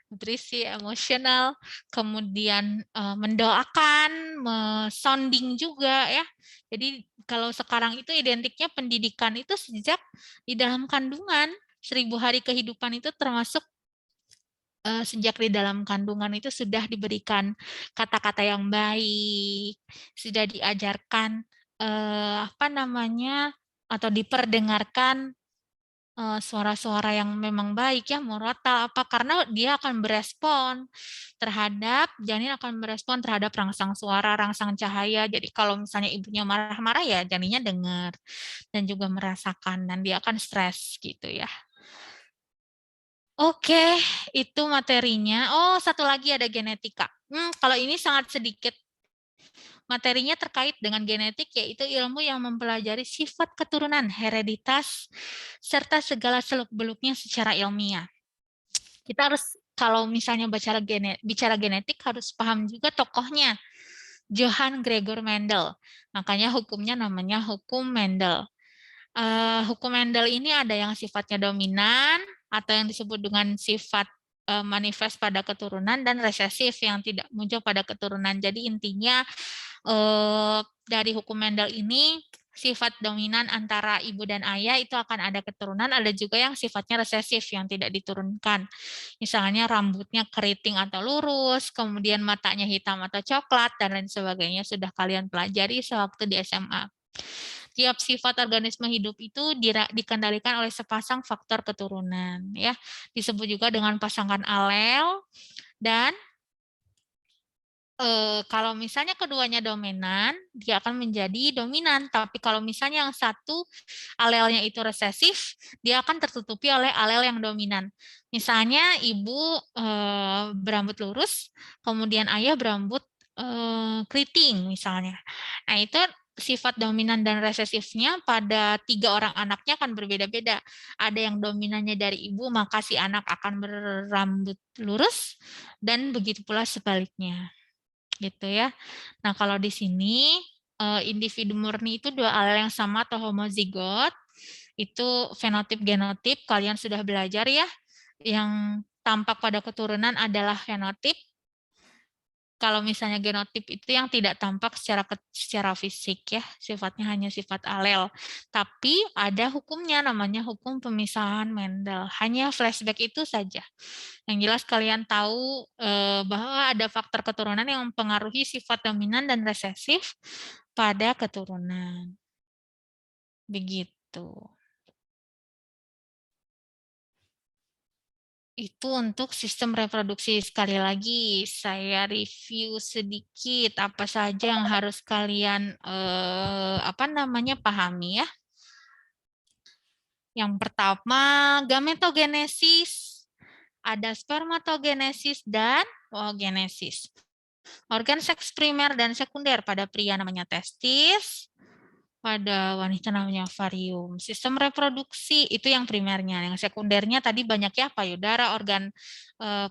nutrisi emosional, kemudian mendoakan, sounding juga ya. Jadi kalau sekarang itu identiknya pendidikan itu sejak di dalam kandungan, 1000 hari kehidupan itu termasuk sejak di dalam kandungan itu sudah diberikan kata-kata yang baik, sudah diajarkan apa namanya, atau diperdengarkan suara-suara yang memang baik ya, murotal apa, karena dia akan berespon terhadap, janin akan berespon terhadap rangsang suara, rangsang cahaya. Jadi kalau misalnya ibunya marah-marah ya janinnya dengar dan juga merasakan dan dia akan stres gitu ya. Oke, itu materinya. Oh, satu lagi ada genetika. Kalau ini sangat sedikit. Materinya terkait dengan genetik, yaitu ilmu yang mempelajari sifat keturunan, hereditas, serta segala seluk-beluknya secara ilmiah. Kita harus, kalau misalnya bicara genetik, harus paham juga tokohnya. Johann Gregor Mendel. Makanya hukumnya namanya hukum Mendel. Hukum Mendel ini ada yang sifatnya dominan, atau yang disebut dengan sifat manifest pada keturunan, dan resesif yang tidak muncul pada keturunan. Jadi intinya dari hukum Mendel ini sifat dominan antara ibu dan ayah itu akan ada keturunan, ada juga yang sifatnya resesif yang tidak diturunkan. Misalnya rambutnya keriting atau lurus, kemudian matanya hitam atau coklat, dan lain sebagainya sudah kalian pelajari sewaktu di SMA. Tiap sifat organisme hidup itu dikendalikan oleh sepasang faktor keturunan, ya. Disebut juga dengan pasangan alel, dan kalau misalnya keduanya dominan, dia akan menjadi dominan. Tapi kalau misalnya yang satu alelnya itu resesif, dia akan tertutupi oleh alel yang dominan. Misalnya ibu berambut lurus, kemudian ayah berambut keriting misalnya. Nah itu sifat dominan dan resesifnya pada 3 orang anaknya akan berbeda-beda. Ada yang dominannya dari ibu, maka si anak akan berambut lurus, dan begitu pula sebaliknya. Gitu ya. Nah, kalau di sini individu murni itu 2 alel yang sama atau homozigot. Itu fenotip genotip, kalian sudah belajar ya. Yang tampak pada keturunan adalah fenotip. Kalau misalnya genotip itu yang tidak tampak secara fisik ya, sifatnya hanya sifat alel. Tapi ada hukumnya, namanya hukum pemisahan Mendel. Hanya flashback itu saja. Yang jelas kalian tahu bahwa ada faktor keturunan yang mempengaruhi sifat dominan dan resesif pada keturunan. Begitu. Itu untuk sistem reproduksi. Sekali lagi, saya review sedikit apa saja yang harus kalian pahami ya. Yang pertama, gametogenesis, ada spermatogenesis dan oogenesis. Organ seks primer dan sekunder, pada pria namanya testis, pada wanita namanya ovarium. Sistem reproduksi itu yang primernya, yang sekundernya tadi banyak ya, payudara, organ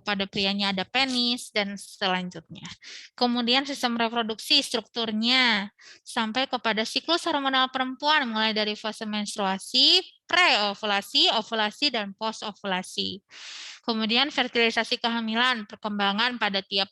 pada prianya ada penis, dan selanjutnya. Kemudian sistem reproduksi, strukturnya sampai kepada siklus hormonal perempuan, mulai dari fase menstruasi, pre-ovulasi, ovulasi, dan post-ovulasi. Kemudian fertilisasi kehamilan, perkembangan pada tiap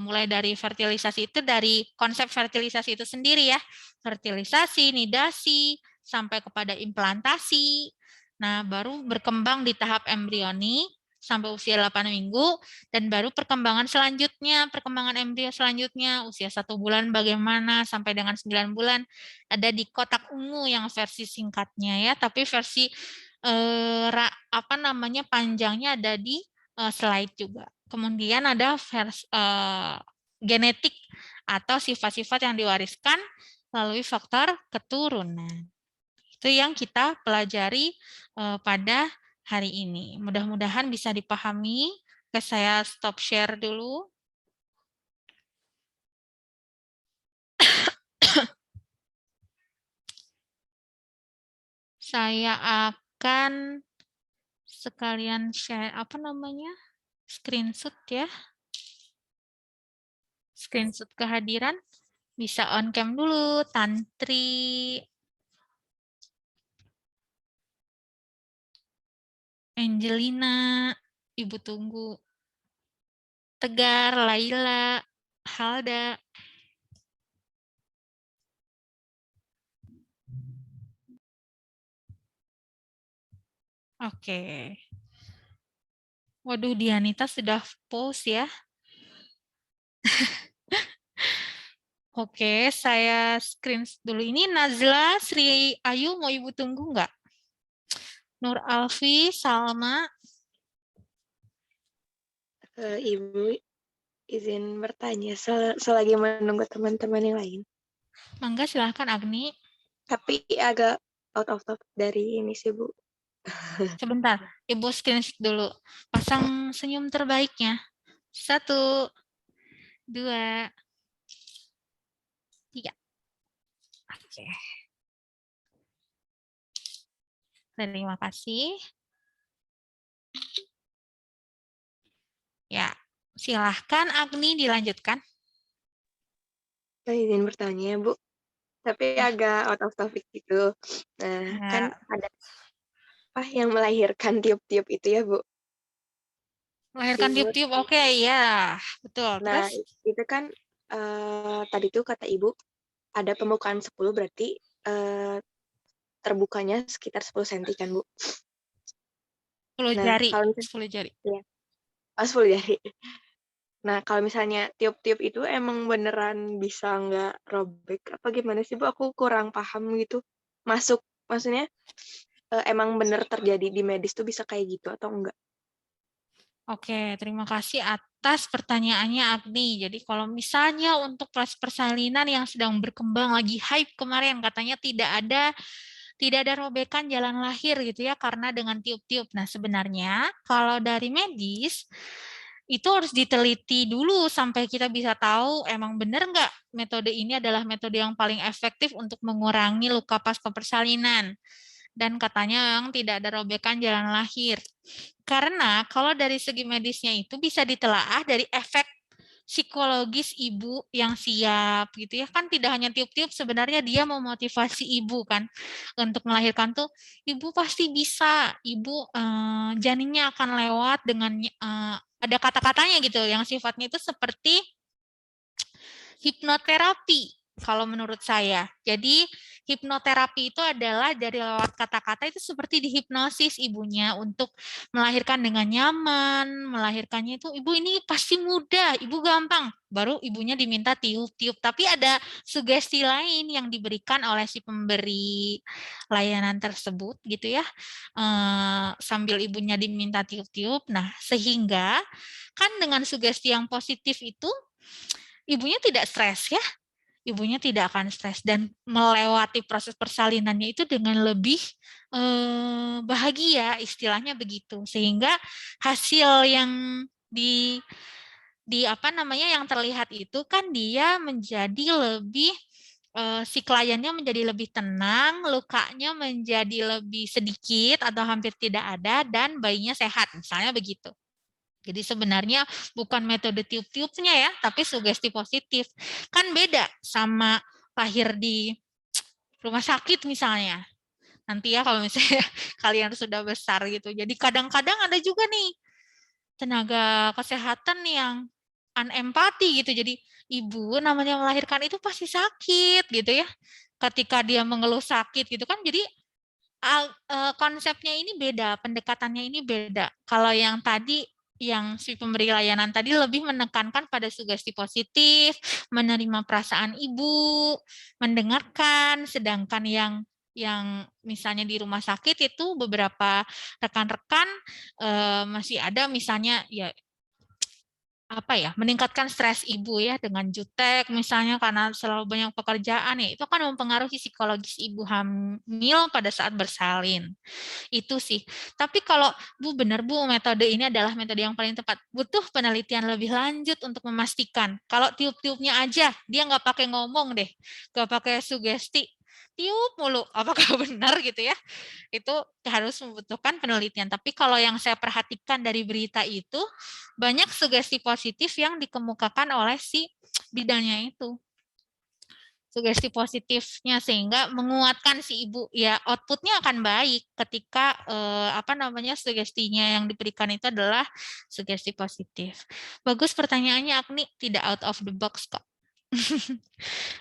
mulai dari fertilisasi itu, dari konsep fertilisasi itu sendiri ya, fertilisasi, nidasi, sampai kepada implantasi. Nah, baru berkembang di tahap embrioni sampai usia 8 minggu, dan baru perkembangan selanjutnya, perkembangan embrio selanjutnya, usia 1 bulan bagaimana, sampai dengan 9 bulan, ada di kotak ungu yang versi singkatnya ya, tapi versi panjangnya ada di slide juga. Kemudian ada genetik atau sifat-sifat yang diwariskan melalui faktor keturunan. Itu yang kita pelajari pada hari ini. Mudah-mudahan bisa dipahami. Oke, saya stop share dulu. Saya akan sekalian share screenshot ya. Screenshot kehadiran. Bisa on cam dulu, Tantri, Angelina, Ibu tunggu. Tegar, Laila, Halda. Oke. Waduh, Dianita sudah post ya. Oke, saya screenshot dulu. Ini Nazla, Sri Ayu, mau Ibu tunggu nggak? Nur Alfi, Salma. Ibu izin bertanya selagi menunggu teman-teman yang lain. Mangga, silahkan Agni. Tapi agak out of topic dari ini sih, Bu. Sebentar, Ibu screenshot dulu. Pasang senyum terbaiknya. 1, 2, 3. Oke. Terima kasih. Ya, silahkan Agni dilanjutkan. Saya izin bertanya, Bu. Tapi agak out of topic gitu. Nah, Ya. kan ada apa yang melahirkan tiup-tiup itu ya, Bu? Melahirkan tiup-tiup, oke, ya, betul. Nah, Terus? itu kan tadi tuh kata Ibu, ada pembukaan 10 berarti terbukanya sekitar 10 cm kan, Bu? 10 Nah, jari. kalau misalnya, 10 jari. ya, 10 jari. Nah, kalau misalnya tiup-tiup itu emang beneran bisa nggak robek apa gimana sih, Bu? Aku kurang paham gitu. Maksudnya emang bener terjadi di medis tuh bisa kayak gitu atau enggak? Oke, terima kasih atas pertanyaannya Agni. Jadi kalau misalnya untuk proses persalinan yang sedang berkembang lagi hype kemarin katanya tidak ada robekan jalan lahir gitu ya karena dengan tiup-tiup. Nah, sebenarnya kalau dari medis itu harus diteliti dulu sampai kita bisa tahu emang benar nggak metode ini adalah metode yang paling efektif untuk mengurangi luka pasca persalinan. Dan katanya yang tidak ada robekan jalan lahir. Karena kalau dari segi medisnya itu bisa ditelaah dari efek psikologis ibu yang siap gitu ya, kan tidak hanya tiup-tiup, sebenarnya dia memotivasi ibu kan untuk melahirkan tuh ibu pasti bisa, ibu janinnya akan lewat dengan ada kata-katanya gitu yang sifatnya itu seperti hipnoterapi kalau menurut saya. Jadi hipnoterapi itu adalah dari lewat kata-kata itu seperti dihipnosis ibunya untuk melahirkan dengan nyaman, melahirkannya itu ibu ini pasti mudah, ibu gampang. Baru ibunya diminta tiup-tiup, tapi ada sugesti lain yang diberikan oleh si pemberi layanan tersebut gitu ya. Sambil ibunya diminta tiup-tiup. Nah, sehingga kan dengan sugesti yang positif itu ibunya tidak stres ya, ibunya tidak akan stres dan melewati proses persalinannya itu dengan lebih bahagia, istilahnya begitu. Sehingga hasil yang di apa namanya yang terlihat itu kan dia menjadi lebih si kliennya menjadi lebih tenang, lukanya menjadi lebih sedikit atau hampir tidak ada dan bayinya sehat, misalnya begitu. Jadi sebenarnya bukan metode tiup-tiupnya ya, tapi sugesti positif. Kan beda sama lahir di rumah sakit misalnya. Nanti ya kalau misalnya kalian sudah besar gitu. Jadi kadang-kadang ada juga nih tenaga kesehatan yang unempati gitu. Jadi ibu namanya melahirkan itu pasti sakit gitu ya. Ketika dia mengeluh sakit gitu kan, jadi konsepnya ini beda, pendekatannya ini beda. Kalau yang tadi yang si pemberi layanan tadi lebih menekankan pada sugesti positif, menerima perasaan ibu, mendengarkan, sedangkan yang misalnya di rumah sakit itu beberapa rekan-rekan masih ada misalnya ya apa ya, meningkatkan stres ibu ya dengan jutek misalnya karena selalu banyak pekerjaan ya, itu akan mempengaruhi psikologis ibu hamil pada saat bersalin. Itu sih. Tapi kalau Bu benar Bu, metode ini adalah metode yang paling tepat. Butuh penelitian lebih lanjut untuk memastikan. Kalau tiup-tiupnya aja, dia nggak pakai ngomong deh, nggak pakai sugesti. tiup mulu, apakah benar gitu ya? Itu harus membutuhkan penelitian. Tapi kalau yang saya perhatikan dari berita itu, banyak sugesti positif yang dikemukakan oleh si bidannya itu. Sugesti positifnya sehingga menguatkan si ibu ya, outputnya akan baik ketika sugestinya yang diberikan itu adalah sugesti positif. Bagus pertanyaannya Agni, tidak out of the box kok.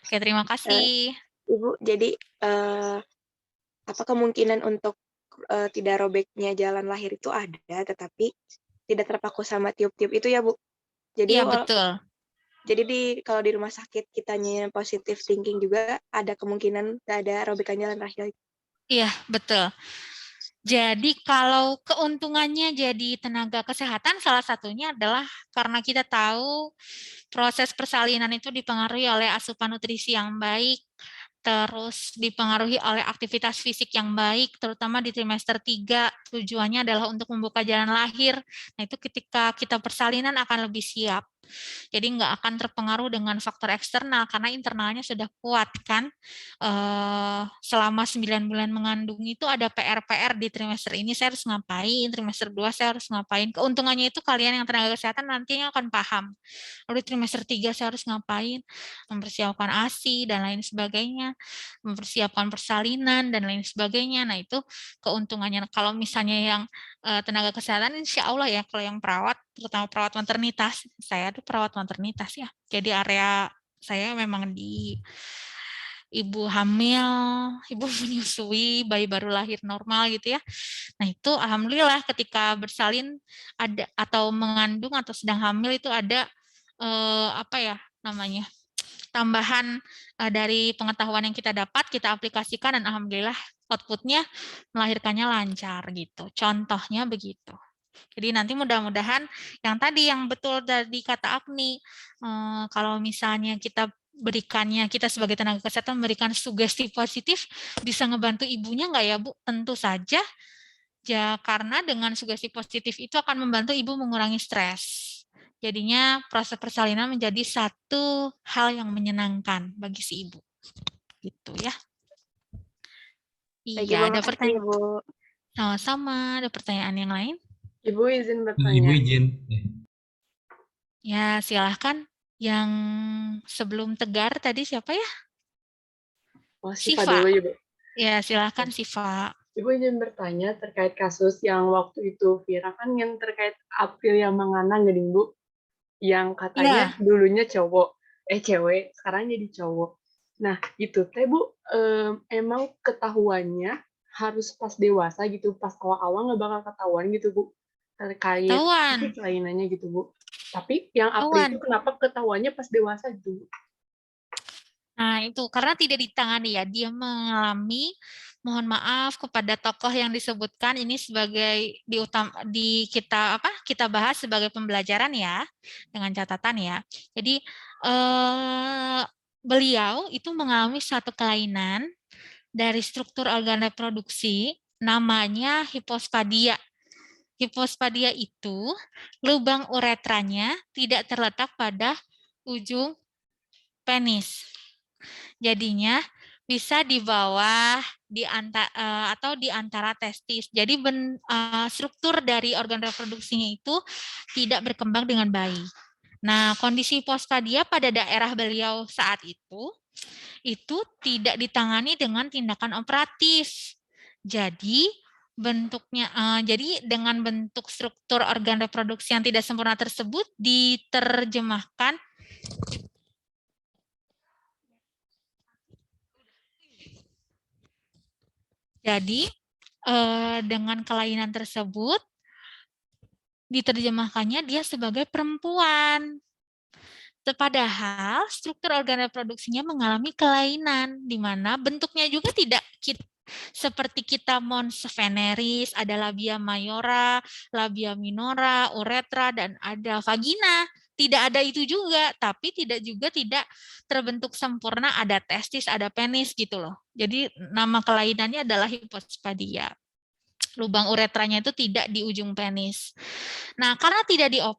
Oke, terima kasih. Ibu, jadi apa kemungkinan untuk tidak robeknya jalan lahir itu ada, tetapi tidak terpaku sama tiup-tiup itu ya Bu? Jadi Iya, betul. Jadi kalau di rumah sakit kitanya positive thinking juga ada kemungkinan ada robekan jalan lahir. Iya, betul. Jadi kalau keuntungannya jadi tenaga kesehatan salah satunya adalah karena kita tahu proses persalinan itu dipengaruhi oleh asupan nutrisi yang baik, terus dipengaruhi oleh aktivitas fisik yang baik, terutama di trimester 3, tujuannya adalah untuk membuka jalan lahir. Nah, itu ketika kita persalinan akan lebih siap. Jadi nggak akan terpengaruh dengan faktor eksternal, karena internalnya sudah kuat kan. Selama 9 bulan mengandung itu ada PR-PR di trimester ini saya harus ngapain, trimester 2 saya harus ngapain. Keuntungannya itu kalian yang tenaga kesehatan nantinya akan paham. Lalu trimester 3 saya harus ngapain, mempersiapkan ASI dan lain sebagainya, mempersiapkan persalinan dan lain sebagainya. Nah, itu keuntungannya. Kalau misalnya yang tenaga kesehatan, insya Allah ya, kalau yang perawat, terutama perawat maternitas, saya tuh perawat maternitas ya, jadi area saya memang di ibu hamil, ibu menyusui, bayi baru lahir normal gitu ya. Nah, itu alhamdulillah ketika bersalin ada atau mengandung atau sedang hamil itu ada tambahan dari pengetahuan yang kita dapat, kita aplikasikan dan alhamdulillah outputnya melahirkannya lancar gitu. Contohnya begitu. Jadi nanti mudah-mudahan yang tadi yang betul dari kata Agni, kalau misalnya kita sebagai tenaga kesehatan memberikan sugesti positif, bisa ngebantu ibunya nggak ya Bu? Tentu saja, ya karena dengan sugesti positif itu akan membantu ibu mengurangi stres. Jadinya proses persalinan menjadi satu hal yang menyenangkan bagi si ibu. Gitu ya. Iya, ada pertanyaan. Bu. Sama-sama, ada pertanyaan yang lain? Ibu izin Ibu bertanya. izin. Ya, silahkan. Yang sebelum Tegar tadi siapa ya? Oh, Siva Siva. dulu ya, Bu. Ya, silahkan Siva. Ibu izin bertanya terkait kasus yang waktu itu viral kan yang terkait April yang mengana geding Bu, yang katanya dulunya cewek, sekarang jadi cowok. Nah, itu teh Bu, emang ketahuannya harus pas dewasa gitu, pas awal-awal nggak bakal ketahuan gitu Bu, terkait kelainannya gitu Bu. Tapi yang April itu kenapa ketahuannya pas dewasa gitu Bu? Nah, itu karena tidak ditangani ya, dia mengalami, mohon maaf kepada tokoh yang disebutkan ini sebagai kita bahas sebagai pembelajaran ya, dengan catatan ya. Jadi beliau itu mengalami satu kelainan dari struktur organ reproduksi namanya hipospadia. Hipospadia itu lubang uretranya tidak terletak pada ujung penis. Jadinya bisa di bawah atau di antara testis. Jadi struktur dari organ reproduksinya itu tidak berkembang dengan baik. Nah, kondisi hipospadia pada daerah beliau saat itu tidak ditangani dengan tindakan operatif. Jadi dengan bentuk struktur organ reproduksi yang tidak sempurna tersebut diterjemahkan dengan kelainan tersebut diterjemahkannya dia sebagai perempuan. Padahal struktur organ reproduksinya mengalami kelainan, di mana bentuknya juga tidak seperti kita mons veneris, ada labia mayora, labia minora, uretra, dan ada vagina. Tidak ada itu juga, tapi tidak terbentuk sempurna, ada testis, ada penis gitu loh. Jadi nama kelainannya adalah hipospadia. Lubang uretranya itu tidak di ujung penis. Nah, karena tidak